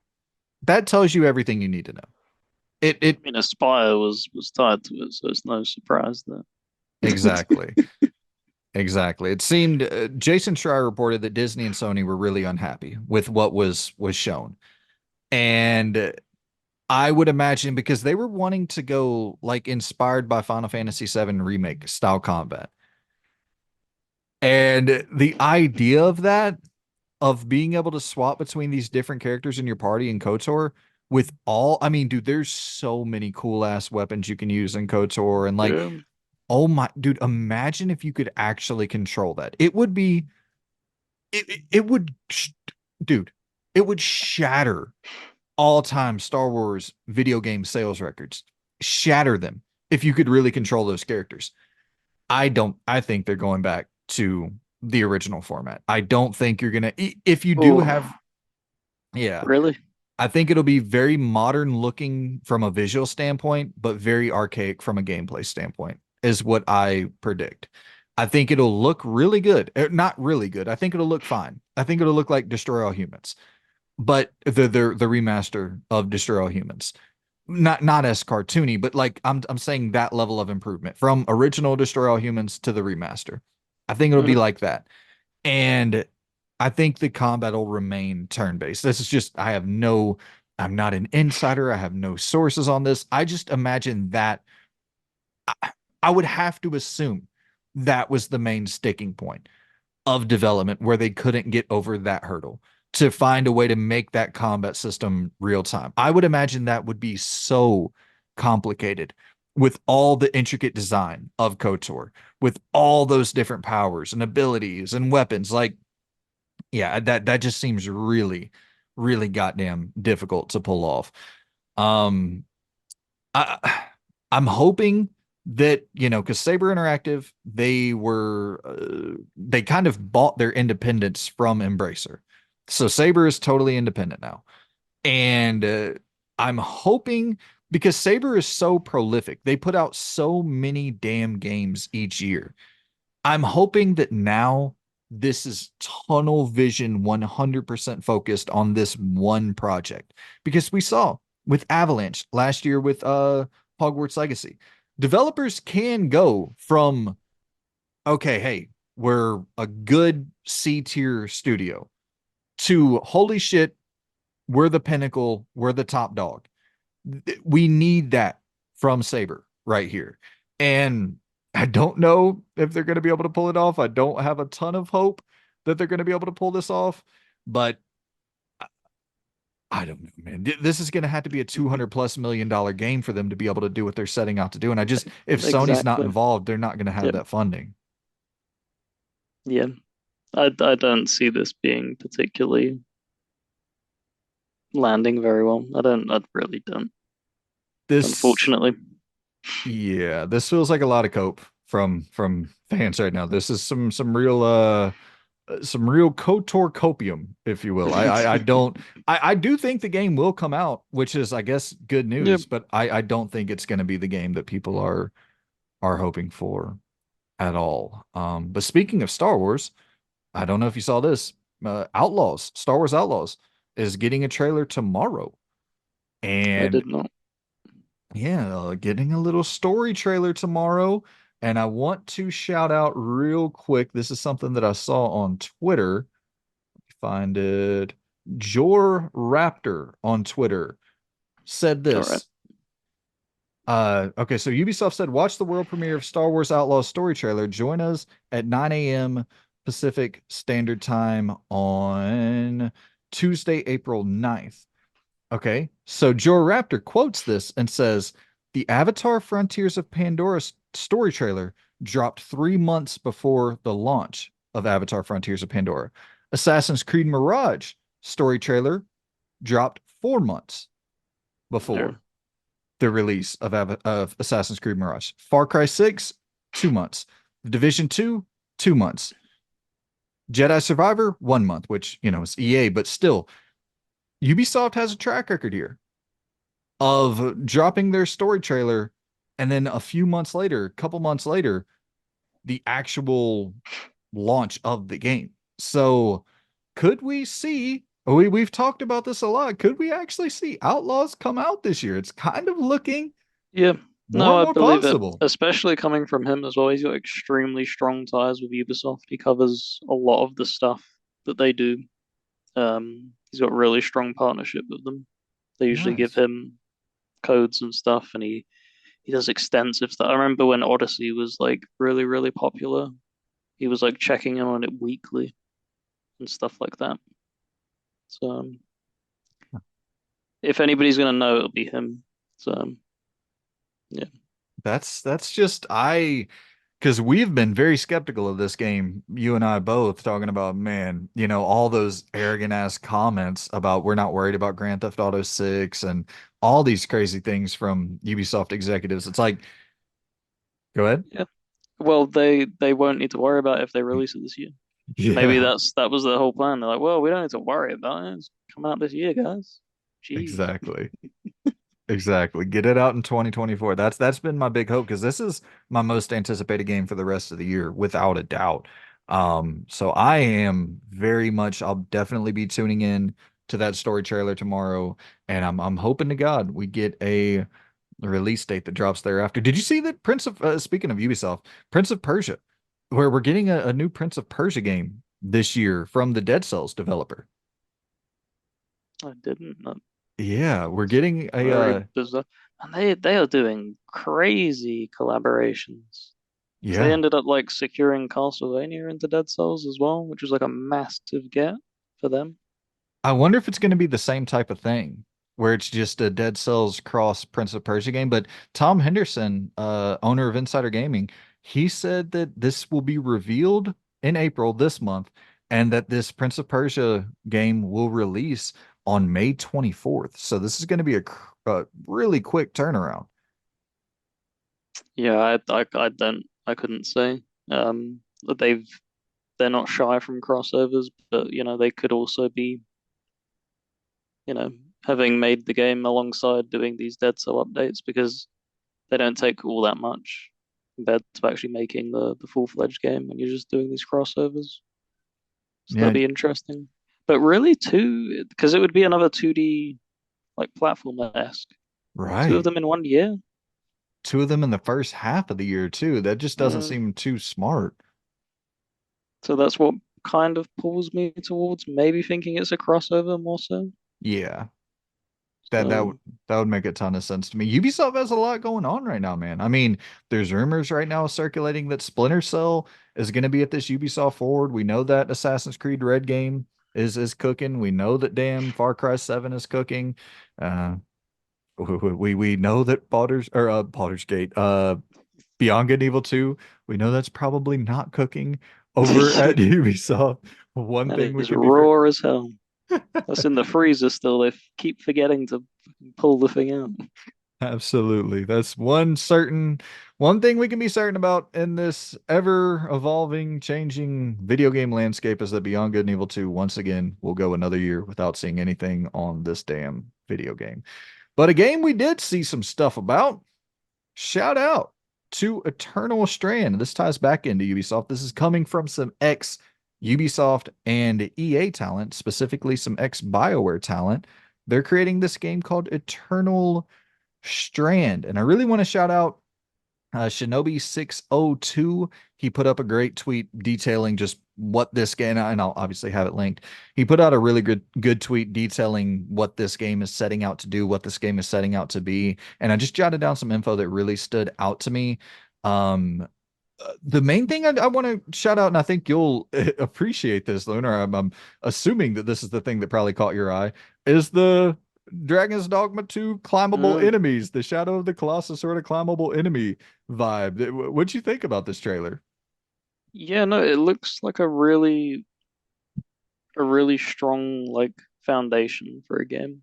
tells you everything you need to know. It I mean, Aspire was tied to it, so it's no surprise that. exactly. Exactly. It seemed Jason Schreier reported that Disney and Sony were really unhappy with what was shown. And I would imagine because they were wanting to go like inspired by Final Fantasy VII remake style combat. And the idea of that, of being able to swap between these different characters in your party in KOTOR with I mean, dude, there's so many cool ass weapons you can use in KOTOR. And like, Yeah. oh my, dude, imagine if you could actually control that. It would be, it would, dude, it would shatter all-time Star Wars video game sales records. Shatter them if you could really control those characters. I think they're going back to the original format. I don't think you're gonna if you do Oh, have yeah, really? I think it'll be very modern looking from a visual standpoint, but very archaic from a gameplay standpoint, is what I predict. I think it'll look really good. Not really good. I think it'll look fine. I think it'll look like Destroy All Humans, but the remaster of Destroy All Humans. Not as cartoony, but like I'm saying that level of improvement from original Destroy All Humans to the remaster. I think it'll be Mhm. like that. And I think the combat will remain turn-based. This is just I'm not an insider. I have no sources on this. I just imagine that I would have to assume that was the main sticking point of development where they couldn't get over that hurdle to find a way to make that combat system real time. I would imagine that would be so complicated with all the intricate design of KOTOR, with all those different powers and abilities and weapons. Like, yeah, that just seems really, really goddamn difficult to pull off. Um, I I'm hoping that, because Saber Interactive, they kind of bought their independence from Embracer. So Saber is totally independent now. And I'm hoping, because Saber is so prolific, they put out so many damn games each year. I'm hoping that now this is tunnel vision 100% focused on this one project, because we saw with Avalanche last year with Hogwarts Legacy, developers can go from, okay, hey, we're a good C tier studio, to holy shit, we're the pinnacle, we're the top dog. We need that from Saber right here. And I don't know if they're going to be able to pull it off. I don't have a ton of hope that they're going to be able to pull this off, but I don't know, man. This is going to have to be a 200+ million dollar game for them to be able to do what they're setting out to do. And if Sony's not Exactly. involved, they're not going to have Yep. that funding. Yeah. I don't see this being particularly landing very well. I really don't, This, unfortunately. yeah, this feels like a lot of cope from fans right now. This is some real KOTOR copium, if you will. I don't I do think the game will come out, which is, I guess, good Yep. news, but I don't think it's going to be the game that people are hoping for at all. But speaking of Star Wars, I don't know if you saw this. Star Wars Outlaws is getting a trailer tomorrow. I And did not. yeah, getting a little story trailer tomorrow. And I want to shout out real quick. This is something that I saw on Twitter. Find it. Jor Raptor on Twitter said All right. this. Okay, so Ubisoft said, watch the world premiere of Star Wars Outlaws story trailer. Join us at 9 a.m. Pacific Standard Time on Tuesday, April 9th. Okay, so Jor Raptor quotes this and says, the Avatar Frontiers of Pandora story trailer dropped 3 months before the launch of Avatar Frontiers of Pandora. Assassin's Creed Mirage story trailer dropped 4 months There. before the release of Assassin's Creed Mirage. Far Cry 6, 2 months. Division 2, 2 months. Jedi Survivor, 1 month, which, is EA, but still, Ubisoft has a track record here of dropping their story trailer, and then a few months later, a couple months later, the actual launch of the game. So could we see, we've talked about this a lot, could we actually see Outlaws come out this year? It's kind of looking Yeah. more No, and I more believe it. possible. Especially coming from him as well. He's got extremely strong ties with Ubisoft. He covers a lot of the stuff that they do. He's got really strong partnership with them. They usually give Nice. him codes and stuff, and he does extensive stuff. I remember when Odyssey was like really, really popular. He was like checking in on it weekly and stuff like that. So if anybody's gonna know, it'll be him. So yeah, That's just because we've been very skeptical of this game, you and I both, talking about, man, all those arrogant ass comments about we're not worried about Grand Theft Auto 6 and all these crazy things from Ubisoft executives. It's like, go ahead. yeah. Well, they won't need to worry about it if they release it this year. Maybe Yeah, that was the whole plan. They're like, well, we don't need to worry about it. It's coming out this year, guys. Jeez. exactly. Exactly. Get it out in 2024. That's been my big hope, because this is my most anticipated game for the rest of the year, without a doubt. So I am very much, I'll definitely be tuning in to that story trailer tomorrow, and I'm hoping to God we get a release date that drops thereafter. Did you see that speaking of Ubisoft, Prince of Persia, where we're getting a new Prince of Persia game this year from the Dead Cells developer? I didn't. Yeah, we're getting a Very bizarre. And they are doing crazy collaborations. Because they yeah. ended up like securing Castlevania into Dead Cells as well, which was like a massive get for them. I wonder if it's going to be the same type of thing, where it's just a Dead Cells cross Prince of Persia game. But Tom Henderson, owner of Insider Gaming, he said that this will be revealed in April this month, and that this Prince of Persia game will release on May 24th. So this is going to be a really quick turnaround. Yeah, I couldn't say. That they're not shy from crossovers, but they could also be, you know, having made the game alongside doing these Dead Cell updates because they don't take all that much compared to actually making the full-fledged game when you're just doing these crossovers. So that'll Yeah, be interesting. But really, two, because it would be another 2D like platformer-esque. Two of right. them in 1 year. Two of them in the first half of the year too. That just doesn't Uh, seem too smart. so that's what kind of pulls me towards maybe thinking it's a crossover more so. Yeah. That that would So, that would make a ton of sense to me. Ubisoft has a lot going on right now, man. I mean, there's rumors right now circulating that Splinter Cell is going to be at this Ubisoft Forward. We know that Assassin's Creed Red game is cooking. We know that damn Far Cry 7 is cooking. Uh we know that Baldur's Gate, Beyond Good and Evil 2, we know that's probably not cooking over at that Ubisoft. One thing we is can be fair. raw as hell. That's in the freezer still. They keep forgetting to pull the thing out. Absolutely. That's one thing we can be certain about in this ever evolving, changing video game landscape is that Beyond Good and Evil 2 once again will go another year without seeing anything on this damn video game. But a game we did see some stuff about. Shout out to Eternal Strand. This ties back into Ubisoft. This is coming from some ex Ubisoft and EA talent, specifically some ex BioWare talent. They're creating this game called Eternal Strand. And I really want to shout out Shinobi 602. He put up a great tweet detailing just what this game, and I'll obviously have it linked. He put out a really good tweet detailing what this game is setting out to do, what this game is setting out to be. And I just jotted down some info that really stood out to me. Um, the main thing I want to shout out, and I think you'll appreciate this, Lunar. I'm assuming that this is the thing that probably caught your eye, is the Dragon's Dogma 2 climbable Uh, enemies, the Shadow of the Colossus sort of climbable enemy vibe. What'd you think about this trailer? yeah, no, it looks like a really strong like foundation for a game.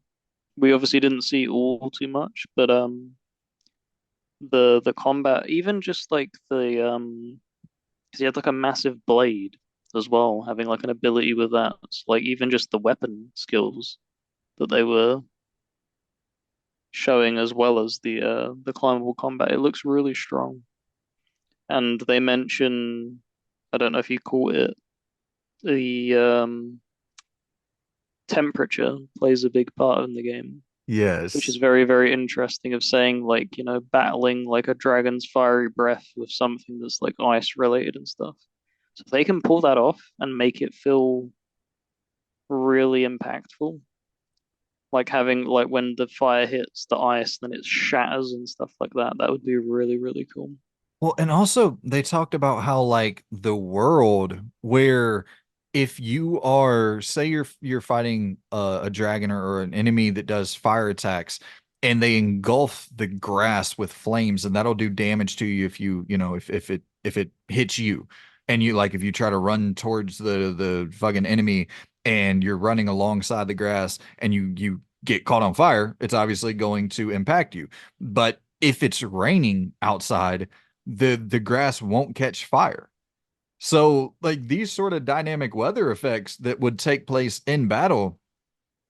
We obviously didn't see all too much, but the combat, even just like because he had like a massive blade as well, having like an ability with that. So, like even just the weapon skills that they were showing as well as the climbable combat, it looks really strong. And they mention, I don't know if you caught it, the temperature plays a big part in the game, which is Yes. very, very interesting of saying like, battling like a dragon's fiery breath with something that's like ice related and stuff. So if they can pull that off and make it feel really impactful, like having like when the fire hits the ice, then it shatters and stuff like that, that would be really, really cool. Well, and also they talked about how like the world where if you are, say you're fighting a dragon or an enemy that does fire attacks and they engulf the grass with flames and that'll do damage to you if if it hits you and you like if you try to run towards the fucking enemy and you're running alongside the grass and you get caught on fire, it's obviously going to impact you. But if it's raining outside, the grass won't catch fire. So like these sort of dynamic weather effects that would take place in battle,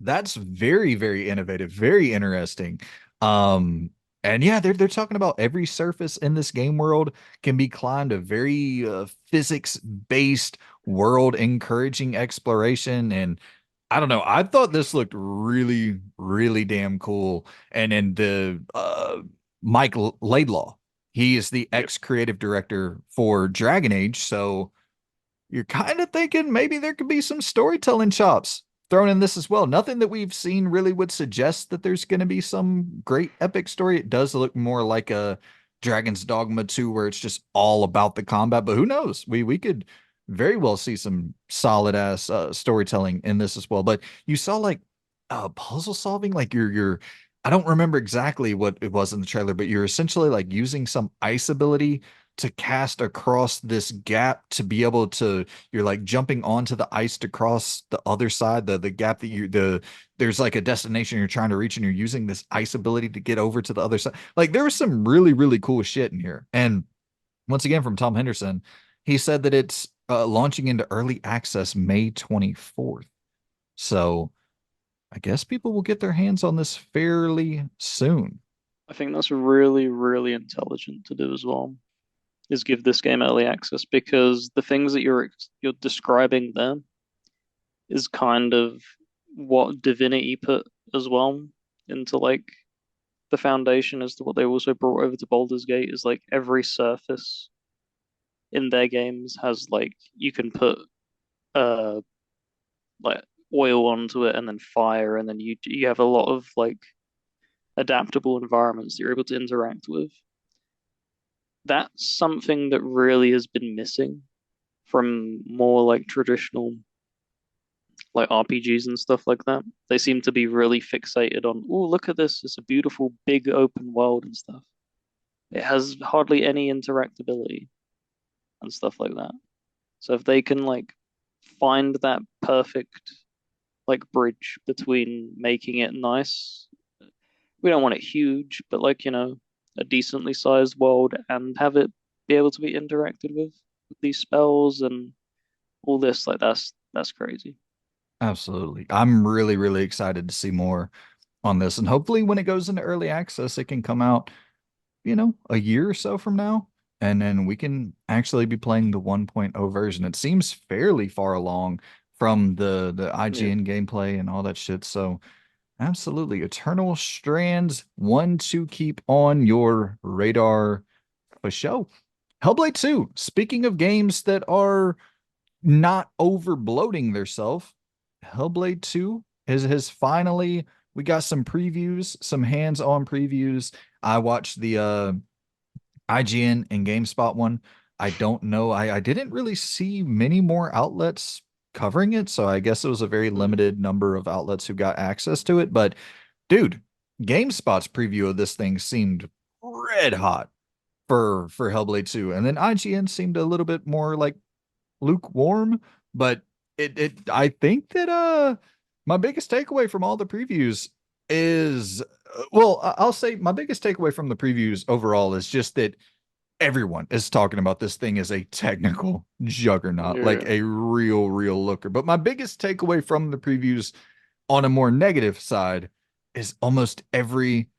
that's very, very innovative, very interesting. Um, and yeah, they're talking about every surface in this game world can be climbed, a very physics-based world encouraging exploration. And I don't know, I thought this looked really, really damn cool. And then the Mike Laidlaw, he is the Yep. ex-creative director for Dragon Age, so you're kind of thinking maybe there could be some storytelling chops thrown in this as well. Nothing that we've seen really would suggest that there's going to be some great epic story. It does look more like a Dragon's Dogma 2 where it's just all about the combat, but who knows? We could very well see some solid ass storytelling in this as well. But you saw like puzzle solving, like you're I don't remember exactly what it was in the trailer, but you're essentially like using some ice ability to cast across this gap to be able to you're like jumping onto the ice to cross the other side, the gap that there's like a destination you're trying to reach and you're using this ice ability to get over to the other side. Like there was some really, really cool shit in here. And once again from Tom Henderson, he said that it's launching into early access May 24th. So I guess people will get their hands on this fairly soon. I think that's really, really intelligent to do as well, is give this game early access because the things that you're describing there is kind of what Divinity put as well into like the foundation as to what they also brought over to Baldur's Gate is like every surface in their games has like you can put uh like oil onto it and then fire and then you have a lot of like adaptable environments that you're able to interact with. That's something that really has been missing from more like traditional like RPGs and stuff like that. They seem to be really fixated on, oh, look at this, it's a beautiful big open world and stuff. It has hardly any interactability and stuff like that. So if they can like find that perfect like bridge between making it nice, we don't want it huge, but like, a decently sized world and have it be able to be interacted with these spells and all this, like that's crazy. Absolutely. I'm really, really excited to see more on this. And hopefully when it goes into early access, it can come out, a year or so from now. And then we can actually be playing the 1.0 version. It seems fairly far along from the Yeah. IGN gameplay and all that shit. So absolutely. Eternal Strands, one to keep on your radar for show. Hellblade 2. Speaking of games that are not over bloating theirself, Hellblade 2 has finally we got some previews, some hands-on previews. I watched the IGN and GameSpot one. I don't know. I didn't really see many more outlets covering it, so I guess it was a very Mm. limited number of outlets who got access to it. But dude, GameSpot's preview of this thing seemed red hot for Hellblade 2. And then IGN seemed a little bit more like lukewarm, but it I think that my biggest takeaway from all the previews is I'll say my biggest takeaway from the previews overall is just that everyone is talking about this thing as a technical juggernaut, like Yeah. a real looker. But my biggest takeaway from the previews on a more negative side is almost every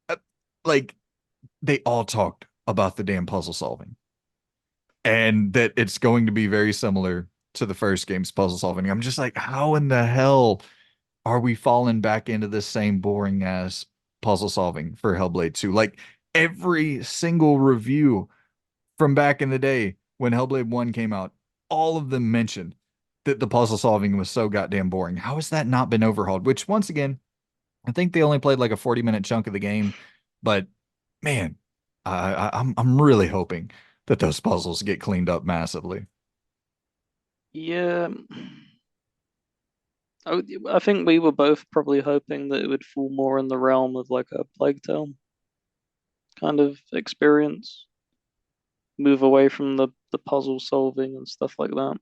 uh, like they all talked about the damn puzzle solving and that it's going to be very similar to the first game's puzzle solving. I'm just like, how in the hell are we falling back into the same boring ass puzzle solving for Hellblade 2? Like every single review from back in the day when Hellblade 1 came out, all of them mentioned that the puzzle solving was so goddamn boring. How has that not been overhauled? Which once again, I think they only played like a 40-minute chunk of the game, but man, I'm really hoping that those puzzles get cleaned up massively. Yeah. I think we were both probably hoping that it would fall more in the realm of like a Plague Tale kind of experience, move away from the puzzle solving and stuff like that.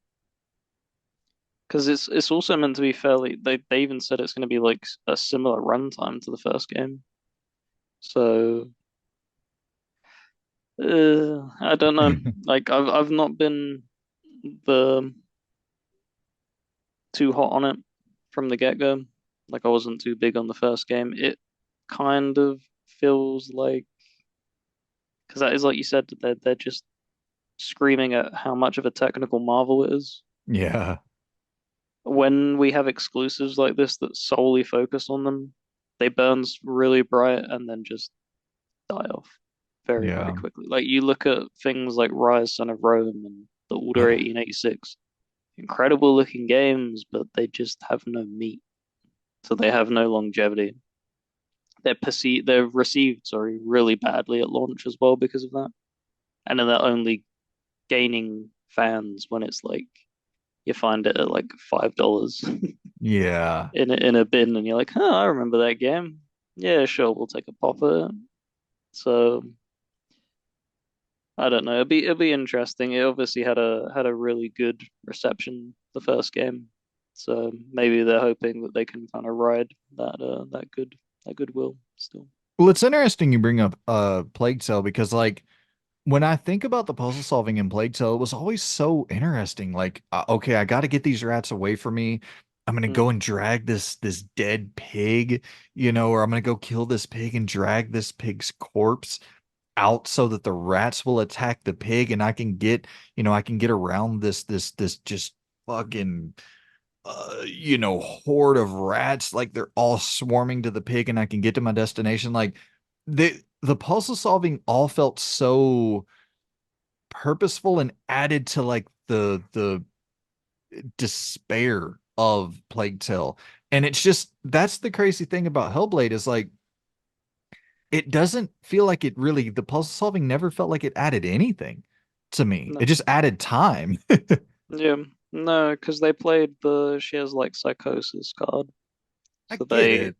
Because it's also meant to be fairly. They even said it's going to be like a similar runtime to the first game. So I don't know. Like I've not been the too hot on it from the get-go. Like I wasn't too big on the first game. It kind of feels like because that is like you said, they're just screaming at how much of a technical marvel it is. Yeah, When we have exclusives like this that solely focus on them, they burn really bright and then just die off very, very yeah. quickly. Like you look at things like Rise, Son of Rome, and The Order 1886, incredible looking games, but they just have no meat, so they have no longevity. They're received, sorry, really badly at launch as well because of that, and then they're only gaining fans when it's like you find it at like $5 Yeah. in a bin, and you're like, "Oh, I remember that game. Yeah, sure, we'll take a pop at it." So I don't know. It'll be interesting. It obviously had a really good reception the first game, so maybe they're hoping that they can kind of ride that goodwill still. Well, it's interesting you bring up Plague Tale because like when I think about the puzzle solving in Plague Tale, it was always so interesting. Like, okay, I got to get these rats away from me. I'm gonna go Mm, and drag this dead pig, or I'm gonna go kill this pig and drag this pig's corpse out so that the rats will attack the pig and I can get around this just fucking horde of rats, like they're all swarming to the pig and I can get to my destination. Like the puzzle solving all felt so purposeful and added to like the despair of Plague Tale. And it's just that's the crazy thing about Hellblade is like it doesn't feel like the puzzle solving never felt like it added anything to me. It no, just added time. yeah, no, because they played the she has like psychosis card, I so get they it.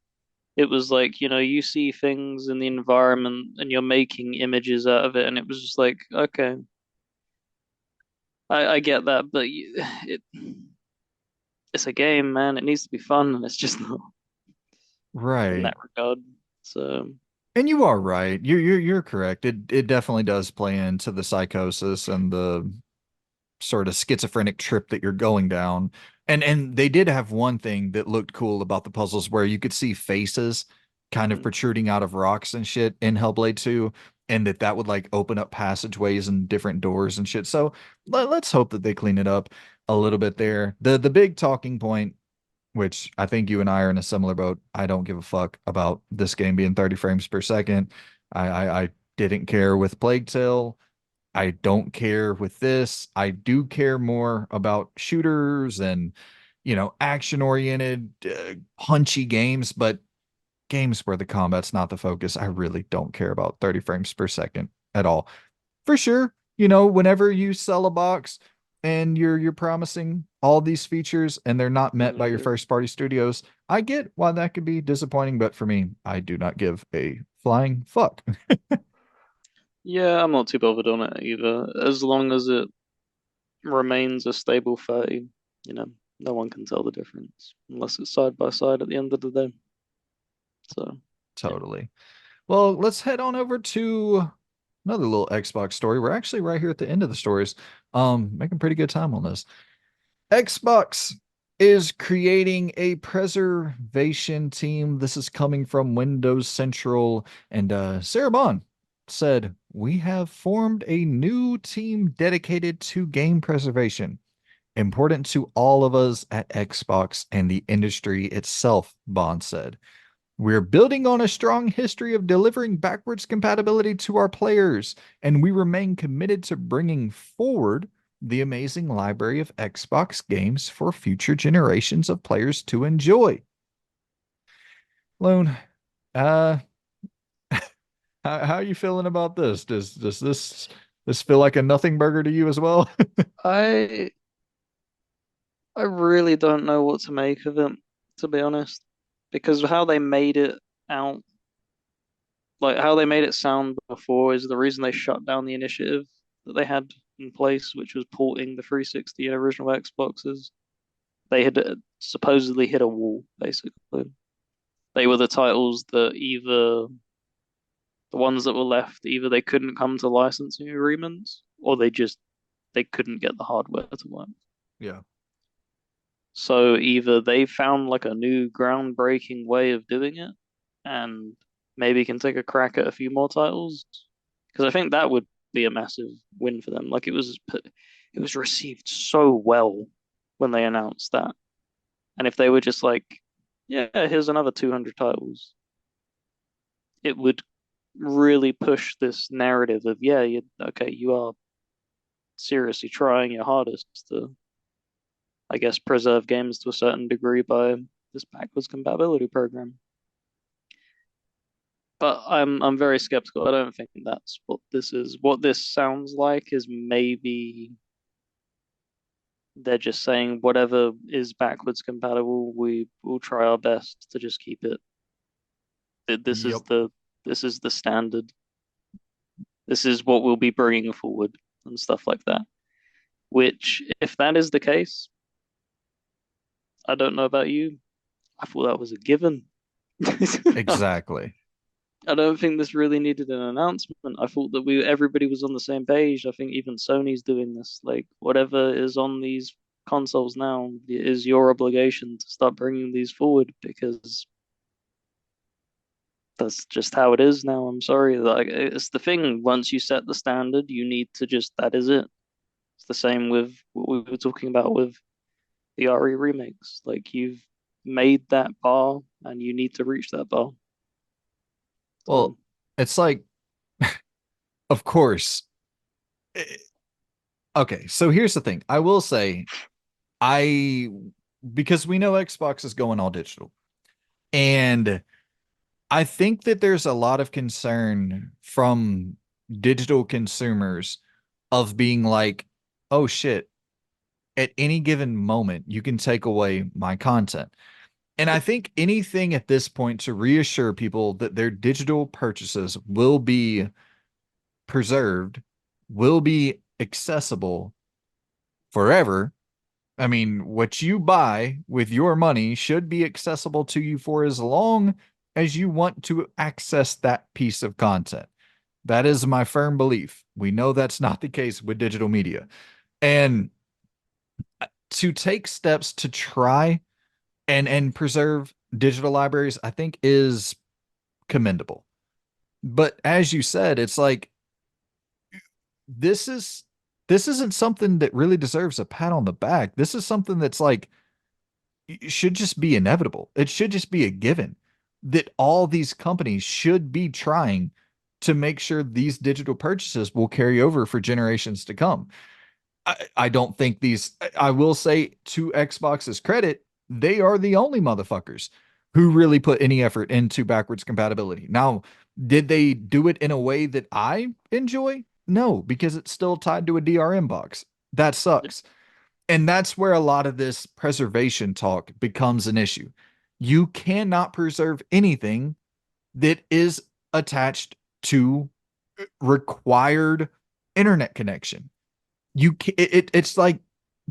it was like you see things in the environment and you're making images out of it, and it was just like okay, I get that, but it's a game, man. It needs to be fun, and it's just not in Right. that regard. So And you are right. You're correct. It definitely does play into the psychosis and the sort of schizophrenic trip that you're going down. And they did have one thing that looked cool about the puzzles where you could see faces kind of mm, protruding out of rocks and shit in Hellblade 2, and that would like open up passageways and different doors and shit. So let's hope that they clean it up a little bit there. The big talking point, which I think you and I are in a similar boat. I don't give a fuck about this game being 30 frames per second. I didn't care with Plague Tale. I don't care with this. I do care more about shooters and, action oriented, punchy games, but games where the combat's not the focus, I really don't care about 30 frames per second at all. For sure, whenever you sell a box and you're promising all these features and they're not met by your yeah. first party studios, I get why that could be disappointing, but for me, I do not give a flying fuck. Yeah, I'm not too bothered on it either. As long as it remains a stable 30, you know, no one can tell the difference unless it's side by side at the end of the day. So, yeah. Totally. Well, let's head on over to another little Xbox story. We're actually right here at the end of the stories. Making pretty good time on this. Xbox is creating a preservation team. This is coming from Windows Central. And Sarah Bond said, "We have formed a new team dedicated to game preservation. Important to all of us at Xbox and the industry itself," Bond said. "We're building on a strong history of delivering backwards compatibility to our players, and we remain committed to bringing forward the amazing library of Xbox games for future generations of players to enjoy." Lone, uh, how are you feeling about this? Does this feel like a nothing burger to you as well? I I really don't know what to make of it, to be honest, because how they made it out, like how they made it sound before, is the reason they shut down the initiative that they had in place, which was porting the 360 and original Xboxes. They had supposedly hit a wall, basically. They were the titles that either the ones that were left, either they couldn't come to licensing agreements or they couldn't get the hardware to work. Yeah. So either they found like a new groundbreaking way of doing it and maybe can take a crack at a few more titles. Because I think that would be a massive win for them. Like it was received so well when they announced that. And if they were just like, yeah, here's another 200 titles, it would really push this narrative of, yeah, okay, you are seriously trying your hardest to, I guess, preserve games to a certain degree by this backwards compatibility program. But I'm very skeptical. I don't think that's what this is. What this sounds like is maybe they're just saying whatever is backwards compatible, we will try our best to just keep it. This is Yep. the this is the standard. This is what we'll be bringing forward and stuff like that. Which, if that is the case, I don't know about you. I thought that was a given. Exactly. I don't think this really needed an announcement. I thought that we everybody was on the same page. I think even Sony's doing this. Like whatever is on these consoles now is your obligation to start bringing these forward because that's just how it is now. I'm sorry. Like it's the thing. Once you set the standard, you need to just that is it. It's the same with what we were talking about with the RE remakes. Like you've made that bar and you need to reach that bar. Well, So it's like, of course. Eh, Okay, so here's the thing. I will say, I because we know Xbox is going all digital, and I think that there's a lot of concern from digital consumers of being like, oh shit, at any given moment, you can take away my content. And I think anything at this point to reassure people that their digital purchases will be preserved, will be accessible forever. I mean, what you buy with your money should be accessible to you for as long as you want to access that piece of content. That is my firm belief. We know that's not the case with digital media. And to take steps to try and preserve digital libraries, I think is commendable. But as you said, it's like this is this isn't something that really deserves a pat on the back. This is something that's like it should just be inevitable. It should just be a given that all these companies should be trying to make sure these digital purchases will carry over for generations to come. I don't think I will say to Xbox's credit, they are the only motherfuckers who really put any effort into backwards compatibility. Now, did they do it in a way that I enjoy? No, because it's still tied to a DRM box. That sucks. And that's where a lot of this preservation talk becomes an issue. You cannot preserve anything that is attached to required internet connection. It's like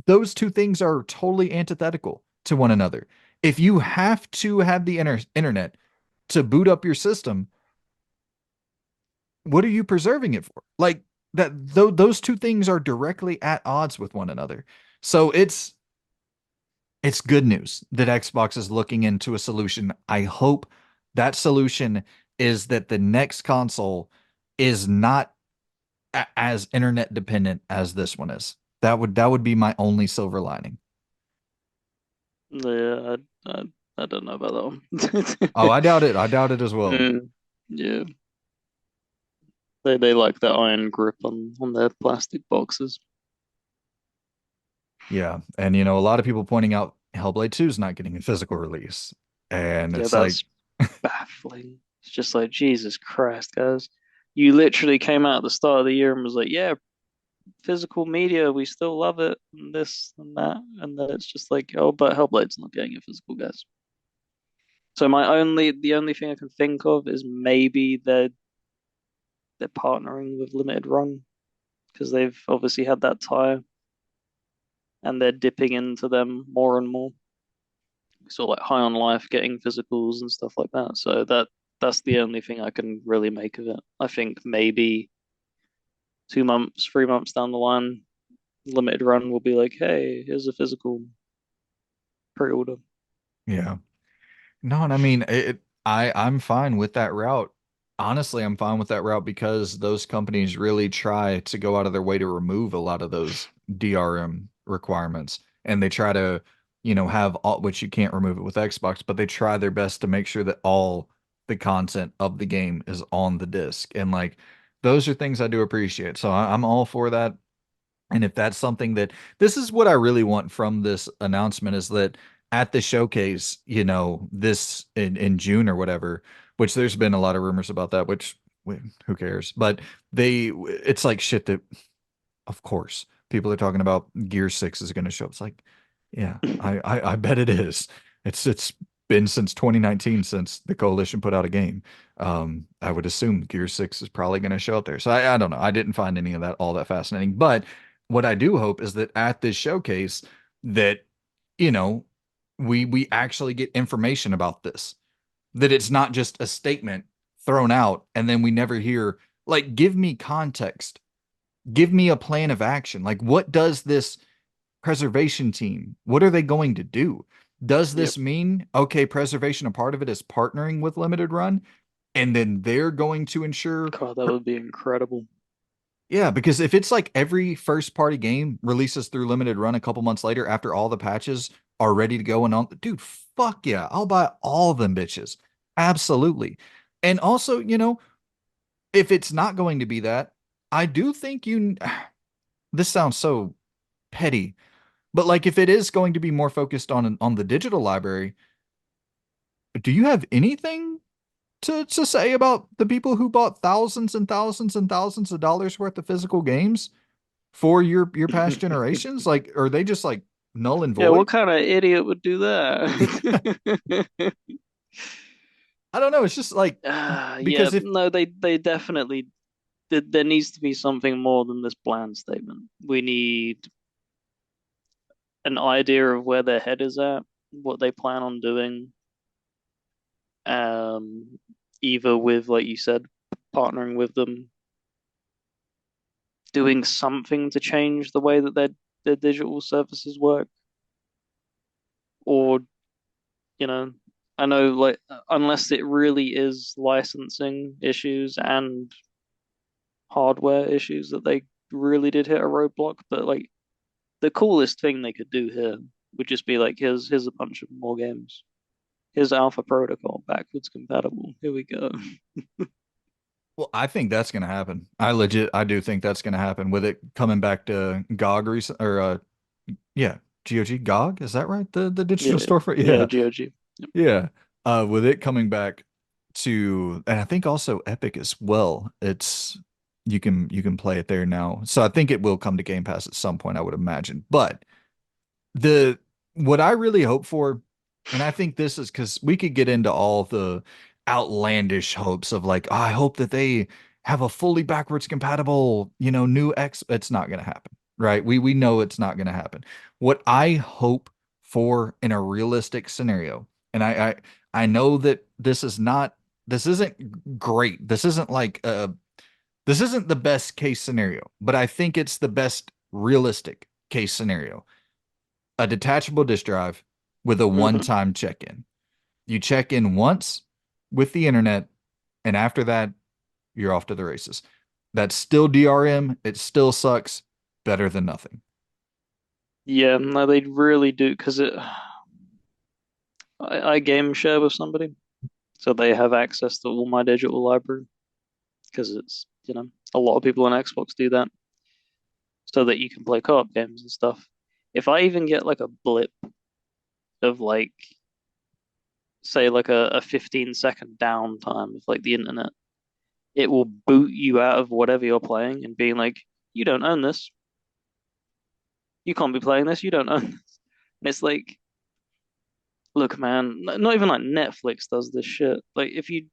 those two things are totally antithetical to one another. If you have to have the internet to boot up your system, what are you preserving it for? Like those two things are directly at odds with one another. So it's good news that Xbox is looking into a solution. I hope that solution is that the next console is not as internet dependent as this one is. That would be my only silver lining. yeah, I don't know about that Oh, one. I doubt it. I doubt it as well. Mm, yeah, they like that iron grip on their plastic boxes. Yeah. And a lot of people pointing out Hellblade 2 is not getting a physical release. And Yeah, it's like, that's baffling. It's just like Jesus Christ, guys. You literally came out at the start of the year and was like, "Yeah, physical media, we still love it, and this and that," and then it's just like, "Oh, but Hellblade's not getting a physical, guys." So the only thing I can think of is maybe they're partnering with Limited Run because they've obviously had that tie and they're dipping into them more and more. So like High on Life getting physicals and stuff like that. So that's the only thing I can really make of it. I think maybe 2 months, 3 months down the line, Limited Run will be like, hey, here's a physical pre-order. yeah. No, and I mean I'm fine with that route. Honestly, I'm fine with that route because those companies really try to go out of their way to remove a lot of those DRM requirements. And they try to, have all which you can't remove it with Xbox, but they try their best to make sure that all the content of the game is on the disc. And like those are things I do appreciate. So I'm all for that. And if that's something that this is what I really want from this announcement is that at the showcase, this in June or whatever, which there's been a lot of rumors about that, which who cares? But it's like shit that, of course, people are talking about Gear 6 is going to show. It's like, yeah, I bet it is. It's been since 2019 since the Coalition put out a game. I would assume Gear 6 is probably going to show up there. So I don't know. I didn't find any of that all that fascinating. But what I do hope is that at this showcase that, you know, we actually get information about this, that it's not just a statement thrown out and then we never hear, like, give me context, give me a plan of action. Like, what does this preservation team, what are they going to do? Does Yep. this mean, okay, preservation, a part of it is partnering with Limited Run, and then they're going to ensure, God, that would be incredible. yeah, because if it's like every first party game releases through Limited Run a couple months later after all the patches are ready to go and on, dude, fuck yeah, I'll buy all of them bitches. Absolutely. And also, if it's not going to be that, I do think this sounds so petty, but like if it is going to be more focused on the digital library, do you have anything to say about the people who bought thousands and thousands and thousands of dollars worth of physical games for your past generations? Like, are they just like null and Yeah, void? what kind of idiot would do that? I don't know. It's just like Yeah, because if no, they definitely there needs to be something more than this bland statement. We need an idea of where their head is at, what they plan on doing, um, either with, like you said, partnering with them, doing something to change the way that their digital services work, or you know, I know like unless it really is licensing issues and hardware issues that they really did hit a roadblock, but like the coolest thing they could do here would just be like, here's a bunch of more games. Here's Alpha Protocol backwards compatible. Here we go. well, I think that's gonna happen. I do think that's gonna happen with it coming back to GOG recent or yeah, GOG GOG, is that right? The digital Yeah, storefront? yeah, Yeah. GOG. Yep. Yeah. With it coming back to, and I think also Epic as well. It's you can play it there now. So I think it will come to Game Pass at some point, I would imagine. But the what I really hope for, and I think this is because we could get into all the outlandish hopes of like, oh, I hope that they have a fully backwards compatible, new X. It's not going to happen, right? We know it's not going to happen. What I hope for in a realistic scenario, and I know that this isn't great. This isn't the best case scenario, but I think it's the best realistic case scenario, a detachable disk drive with a Hmm. one-time check-in. You check in once with the internet, and after that, you're off to the races. That's still DRM. It still sucks. Better than nothing. Yeah, no, they really do because I game share with somebody, so they have access to all my digital library because it's a lot of people on Xbox do that so that you can play co-op games and stuff. If I even get like a blip of like say like a 15-second downtime of like the internet, it will boot you out of whatever you're playing and being like, you don't own this. You can't be playing this. You don't own this. And it's like, look, man, not even like Netflix does this shit. Like if you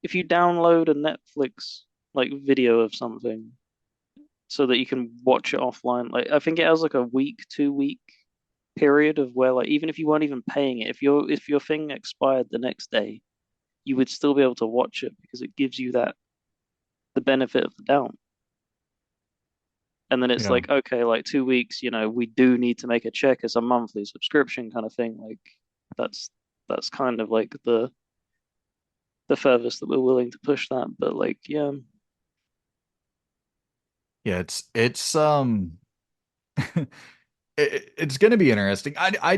download a Netflix like video of something so that you can watch it offline, like I think it has like a week, 2 week period of where like even if you weren't even paying it, if your thing expired the next day, you would still be able to watch it because it gives you that the benefit of the doubt. And then it's Yeah. like, okay, like 2 weeks, we do need to make a check as a monthly subscription kind of thing. Like that's that's kind of like the furthest that we're willing to push that. But like, yeah, Yeah, it's it's going to be interesting. I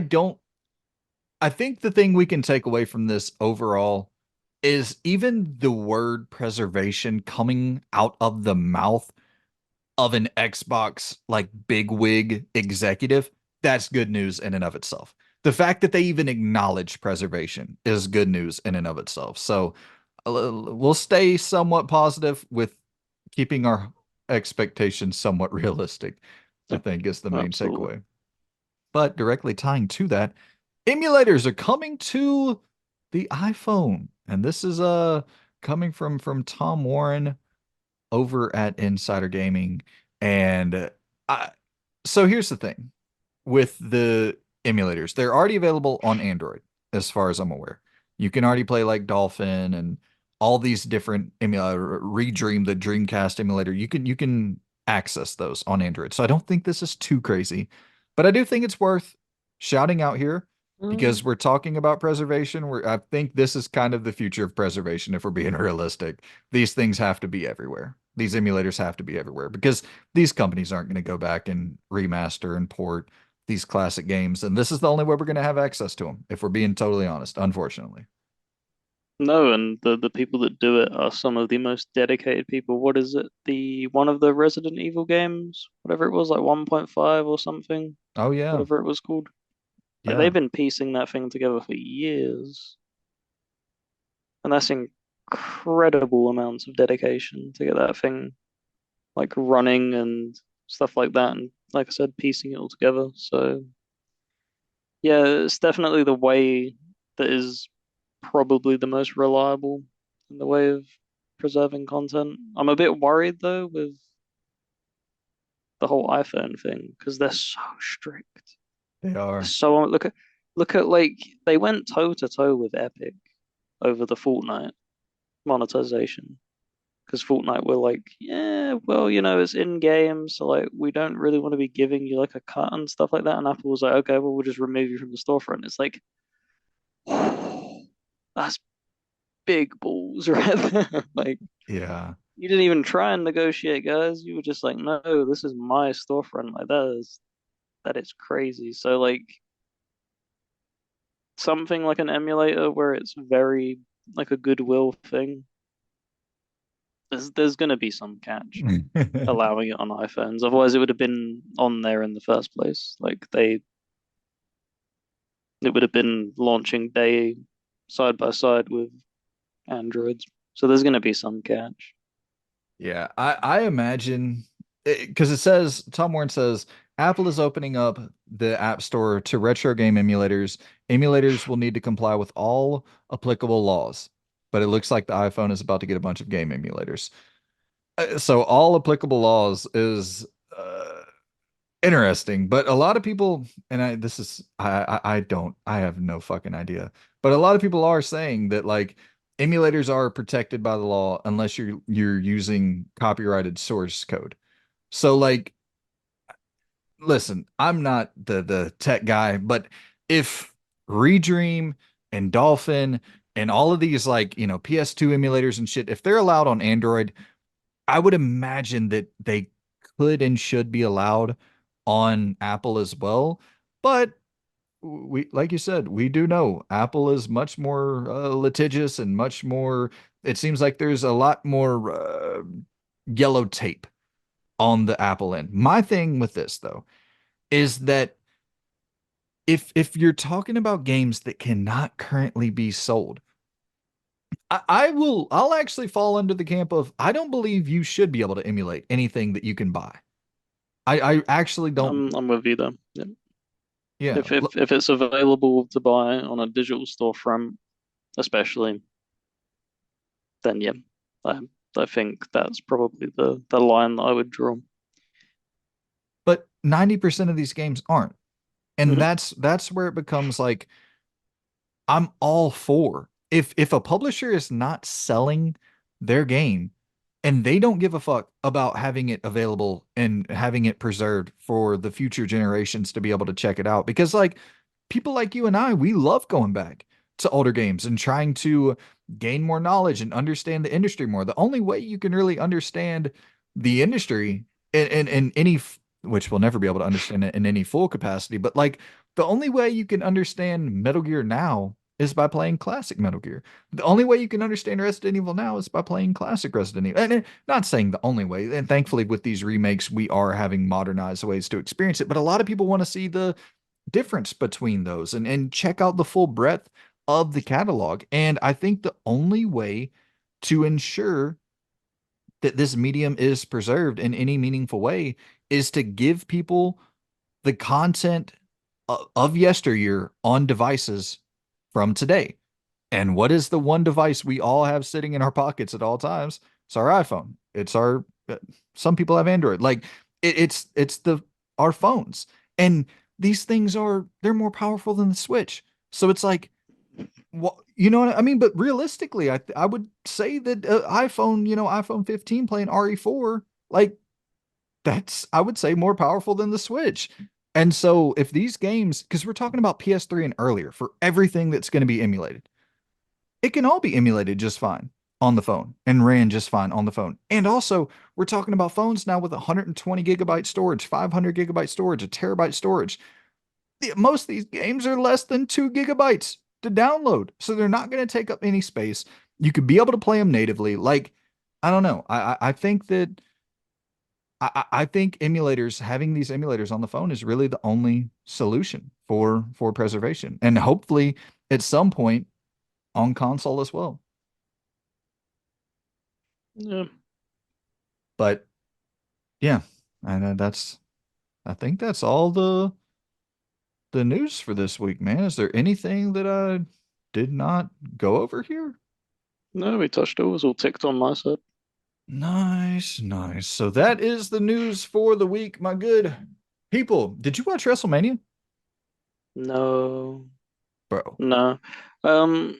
think the thing we can take away from this overall is even the word preservation coming out of the mouth of an Xbox like bigwig executive, that's good news in and of itself. The fact that they even acknowledge preservation is good news in and of itself. So we'll stay somewhat positive with keeping our expectations somewhat realistic, I yep, think is the main absolutely. takeaway. But directly tying to that, emulators are coming to the iPhone. And this is coming from Tom Warren over at Insider Gaming. And I so here's the thing with the emulators. They're already available on Android, as far as I'm aware. You can already play like Dolphin and all these different Redream, the Dreamcast emulator. You can access those on Android. So I don't think this is too crazy, but I do think it's worth shouting out here because Mm. we're talking about preservation. I think this is kind of the future of preservation if we're being realistic. These things have to be everywhere. These emulators have to be everywhere because these companies aren't going to go back and remaster and port these classic games, and this is the only way we're going to have access to them, if we're being totally honest, unfortunately. No, and the people that do it are some of the most dedicated people. What is it? The one of the Resident Evil games, whatever it was, like 1.5 or something, Oh yeah, whatever it was called. Like yeah, they've been piecing that thing together for years, and that's incredible amounts of dedication to get that thing like running and stuff like that. And like I said, piecing it all together. So yeah, it's definitely the way that is probably the most reliable in the way of preserving content. I'm a bit worried though with the whole iPhone thing because they're so strict. they They're are. so look at like they went toe to toe with Epic over the Fortnite monetization because Fortnite were like, yeah, well, it's in game, so like we don't really want to be giving you like a cut and stuff like that. And Apple was like, okay, well, we'll just remove you from the storefront. It's like, that's big balls right there. Like, Yeah. you didn't even try and negotiate, guys. You were just like, no, this is my storefront. Like, that is crazy. So, like, something like an emulator where it's very like a goodwill thing, there's gonna be some catch allowing it on iPhones. Otherwise, it would have been on there in the first place. Like it would have been launching day side by side with Androids. So there's going to be some catch. Yeah, I imagine because it says Tom Warren says Apple is opening up the App Store to retro game emulators. Emulators will need to comply with all applicable laws, but it looks like the iPhone is about to get a bunch of game emulators. So all applicable laws is interesting, but a lot of people, and I don't, I have no fucking idea, but a lot of people are saying that like emulators are protected by the law unless you're using copyrighted source code. So like, listen, I'm not the tech guy, but if Redream and Dolphin and all of these like, PS2 emulators and shit, if they're allowed on Android, I would imagine that they could and should be allowed on Apple as well. But we, like you said, we do know Apple is much more litigious and much more. It seems like there's a lot more yellow tape on the Apple end. My thing with this though is that if you're talking about games that cannot currently be sold, I'll actually fall under the camp of I don't believe you should be able to emulate anything that you can buy. I actually don't. I'm with you though. Yeah. Yeah. If it's available to buy on a digital storefront, especially, then yeah, I I think that's probably the line that I would draw. But 90% of these games aren't. And Hmm. that's where it becomes like I'm all for if a publisher is not selling their game and they don't give a fuck about having it available and having it preserved for the future generations to be able to check it out. Because like people like you and I, we love going back to older games and trying to gain more knowledge and understand the industry more. The only way you can really understand the industry in any, which we'll never be able to understand it in any full capacity, but like the only way you can understand Metal Gear now is by playing classic Metal Gear. The only way you can understand Resident Evil now is by playing classic Resident Evil. And not saying the only way. And thankfully, with these remakes, we are having modernized ways to experience it. But a lot of people want to see the difference between those and check out the full breadth of the catalog. And I think the only way to ensure that this medium is preserved in any meaningful way is to give people the content of yesteryear on devices from today. And what is the one device we all have sitting in our pockets at all times? It's our iPhone. It's our some people have Android. Like it's the our phones. And these things are they're more powerful than the Switch. So it's like well, you know what I mean? But realistically, I would say that iPhone, iPhone 15 playing RE4, like that's I would say more powerful than the Switch. And so if these games, because we're talking about PS3 and earlier for everything that's going to be emulated, it can all be emulated just fine on the phone and ran just fine on the phone. And also, we're talking about phones now with 120 gigabyte storage, 500 gigabyte storage, a terabyte storage. Most of these games are less than 2 gigabytes to download. So they're not going to take up any space. You could be able to play them natively. Like, I don't know. I think that I think emulators, having these emulators on the phone is really the only solution for preservation. And hopefully at some point on console as well. Yeah. But yeah, and I think that's all the news for this week, man. Is there anything that I did not go over here? No, we touched it. It was all ticked on my side. Nice, nice. So that is the news for the week, my good people. Did you watch WrestleMania? No, Bro, no. Um,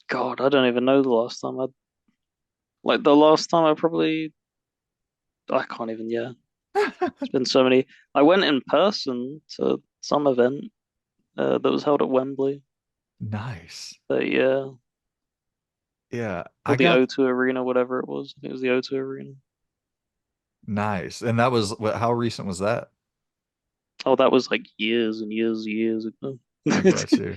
God, I don't even know the last time the last time I probably I can't even, yeah. It's been so many. I went in person to some event that was held at Wembley. nice. But yeah, Yeah, or I the got O2 Arena, whatever it was. I think it was the O2 Arena. nice. And that was how recent was that? Oh, that was like years and years and years ago. I got you.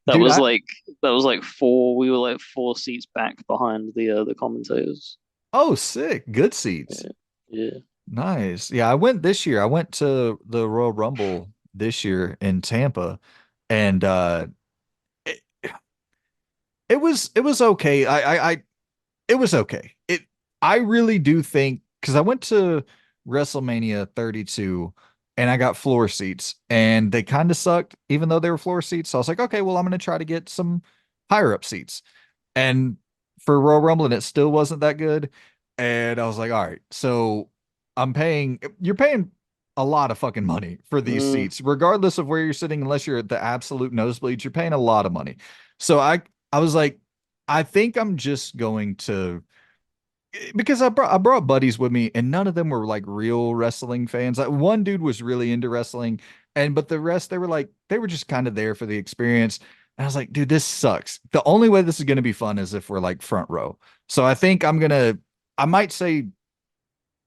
That Dude, was I like that was like four. We were like four seats back behind the commentators. oh sick. Good seats. Yeah, yeah. Nice. Yeah, I went this year. I went to the Royal Rumble this year in Tampa and it, it was okay. It was okay. I really do think because I went to WrestleMania 32 and I got floor seats and they kind of sucked even though they were floor seats. So I was like, okay, well, I'm gonna try to get some higher up seats. And for Royal Rumble, and it still wasn't that good. And I was like, all right, so you're paying a lot of fucking money for these Mm, seats, regardless of where you're sitting, unless you're at the absolute nosebleeds, you're paying a lot of money. So I was like, I think I'm just going to because I brought buddies with me and none of them were like real wrestling fans. Like one dude was really into wrestling and but the rest they were just kind of there for the experience. And I was like, dude, this sucks. The only way this is going to be fun is if we're like front row. So I think I might say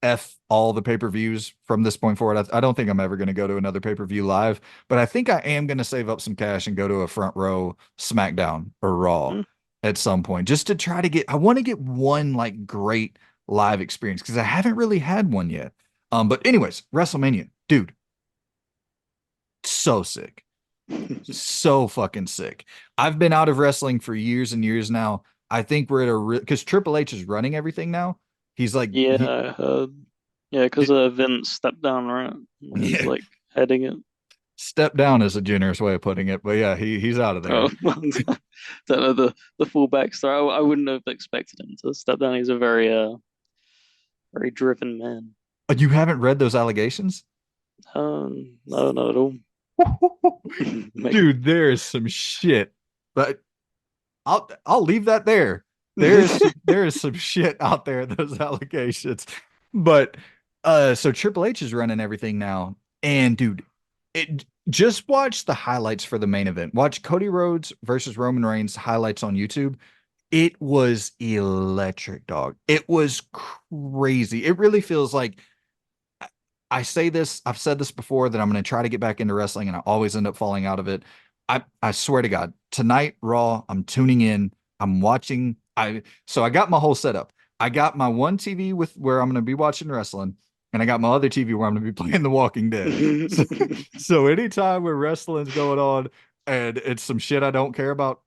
F all the pay-per-views from this point forward. I don't think I'm ever going to go to another pay-per-view live, but I think I am going to save up some cash and go to a front row SmackDown or Raw mm. at some point just to try to I want to get one like great live experience because I haven't really had one yet. But anyways, WrestleMania, dude, so sick. So fucking sick. I've been out of wrestling for years and years now. I think we're at because Triple H is running everything now. He's like Yeah, I heard. Yeah, because Vince stepped down, right? He's yeah, like heading it. step down is a generous way of putting it, but yeah, he's out of Oh, there. don't know the full backstory. I wouldn't have expected him to step down. He's a very driven man. You haven't read those allegations? No, not at all. Make Dude, there is some shit. But I'll leave that there. There is some shit out there in those allegations. But so Triple H is running everything now. And dude, just watch the highlights for the main event. Watch Cody Rhodes versus Roman Reigns highlights on YouTube. It was electric, dog. It was crazy. It really feels like I say this, I've said this before that I'm going to try to get back into wrestling and I always end up falling out of it. I swear to God, tonight Raw, I'm tuning in, I'm watching. So I got my whole setup. I got my one TV with where I'm going to be watching wrestling, and I got my other TV where I'm going to be playing The Walking Dead. So anytime where wrestling's going on and it's some shit I don't care about,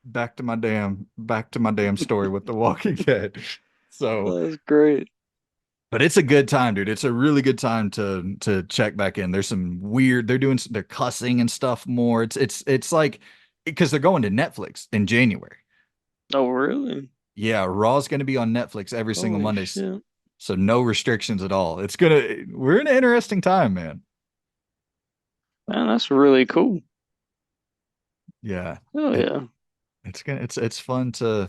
back to my damn story with The Walking Dead. So That's great. but it's a good time, dude. It's a really good time to check back in. There's some weird. They're cussing and stuff more. It's like because they're going to Netflix in January. Oh, really? Yeah, Raw's going to be on Netflix every single Holy Monday. shit. So no restrictions at all. We're in an interesting time, man. Man, that's really cool. Yeah. Oh It, yeah. it's fun to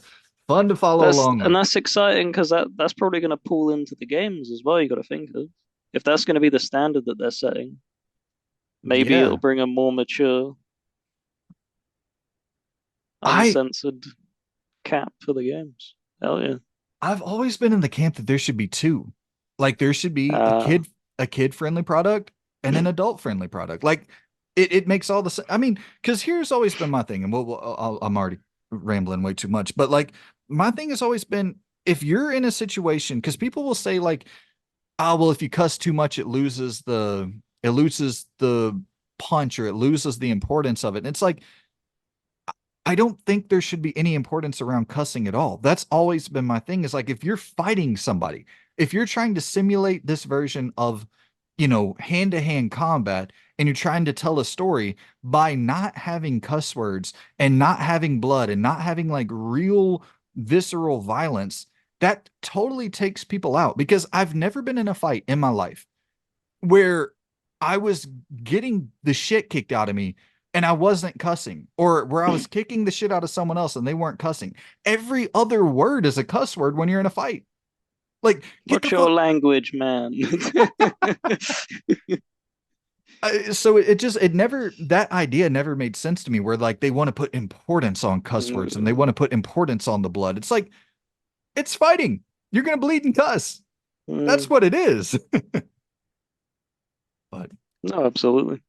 follow along And with. that's exciting because that's probably going to pull into the games as well. You got to think of if that's going to be the standard that they're setting. Maybe it'll Yeah. bring a more mature, I uncensored cap for the games. Hell yeah. I've always been in the camp that there should be two. Like there should be Uh, a kid friendly product and an adult friendly product. Like it makes all the sense. I mean, because here's always been my thing, and I'm already rambling way too much, but like my thing has always been if you're in a situation, because people will say like, oh well, if you cuss too much, it loses the punch or it loses the importance of it. And it's like I don't think there should be any importance around cussing at all. That's always been my thing is like if you're fighting somebody, if you're trying to simulate this version of, hand-to-hand combat and you're trying to tell a story by not having cuss words and not having blood and not having like real visceral violence, that totally takes people out because I've never been in a fight in my life where I was getting the shit kicked out of me and I wasn't cussing, or where I was kicking the shit out of someone else and they weren't cussing. Every other word is a cuss word when you're in a fight. Like, get the what's your fuck. language, man? So it never, that idea never made sense to me where like they want to put importance on cuss words and they Mm, want to put importance on the blood. It's like, it's fighting. You're going to bleed and cuss. That's mm. what it is. But No, absolutely.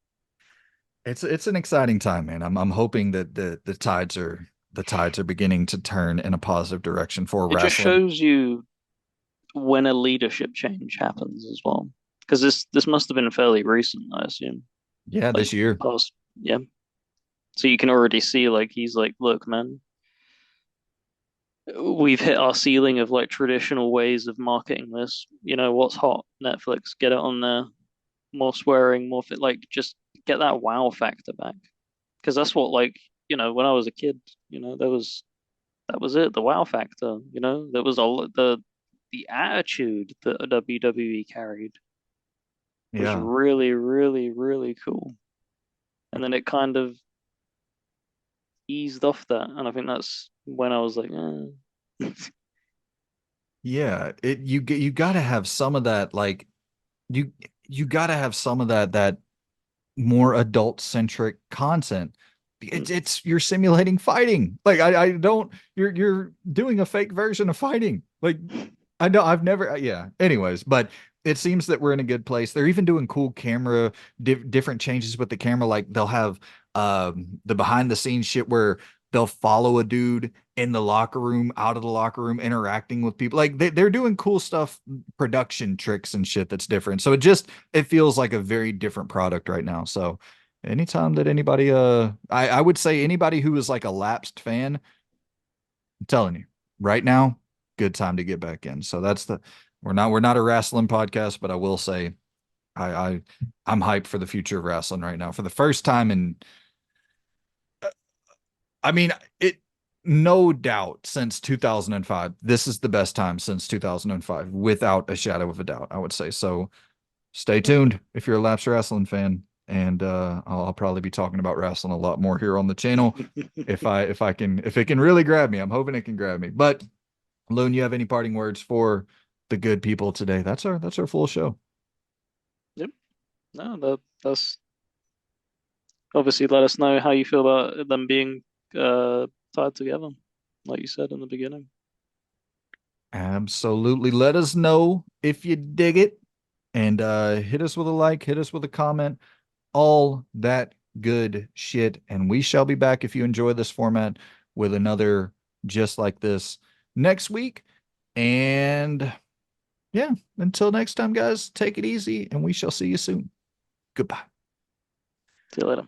it's an exciting time, man. I'm hoping that the tides are beginning to turn in a positive direction for It just wrestling. shows you when a leadership change happens as well. Because this must have been fairly recent, I assume. Yeah, Like this year. past, yeah. So you can already see like he's like, look, man, we've hit our ceiling of like traditional ways of marketing this. You know, what's hot? Netflix, get it on there. More swearing, more fit, like just get that wow factor back. Because that's what like, when I was a kid, that was it, the wow factor, there was the attitude that WWE carried was Yeah. really, really, really cool. And then it kind of eased off that. And I think that's when I was like, Yeah. You gotta have some of that, like you you gotta have some of that more adult centric content. It's you're simulating fighting. Like I don't you're doing a fake version of fighting. Like I know I've never yeah. Anyways, but it seems that we're in a good place. They're even doing cool camera different changes with the camera. Like they'll have the behind the scenes shit where they'll follow a dude in the locker room, out of the locker room, interacting with people. Like they're doing cool stuff, production tricks and shit that's different. So it feels like a very different product right now. So anytime that anybody I would say anybody who is like a lapsed fan, I'm telling you, right now, good time to get back in. So that's the we're not a wrestling podcast, but I will say I, I I'm hyped for the future of wrestling right now. For the first time in I mean it no doubt since 2005. This is the best time since 2005, without a shadow of a doubt, I would say. So stay tuned if you're a lapsed wrestling fan. And I'll probably be talking about wrestling a lot more here on the channel if it can really grab me. I'm hoping it can grab me. But Loon, you have any parting words for the good people today? That's our full show. yep, no, that's obviously let us know how you feel about them being uh tied together, like you said in the beginning. Absolutely. Let us know if you dig it. And hit us with a like, hit us with a comment, all that good shit. And we shall be back if you enjoy this format with another just like this next week. And yeah, until next time, guys, take it easy and we shall see you soon. Goodbye. See you later.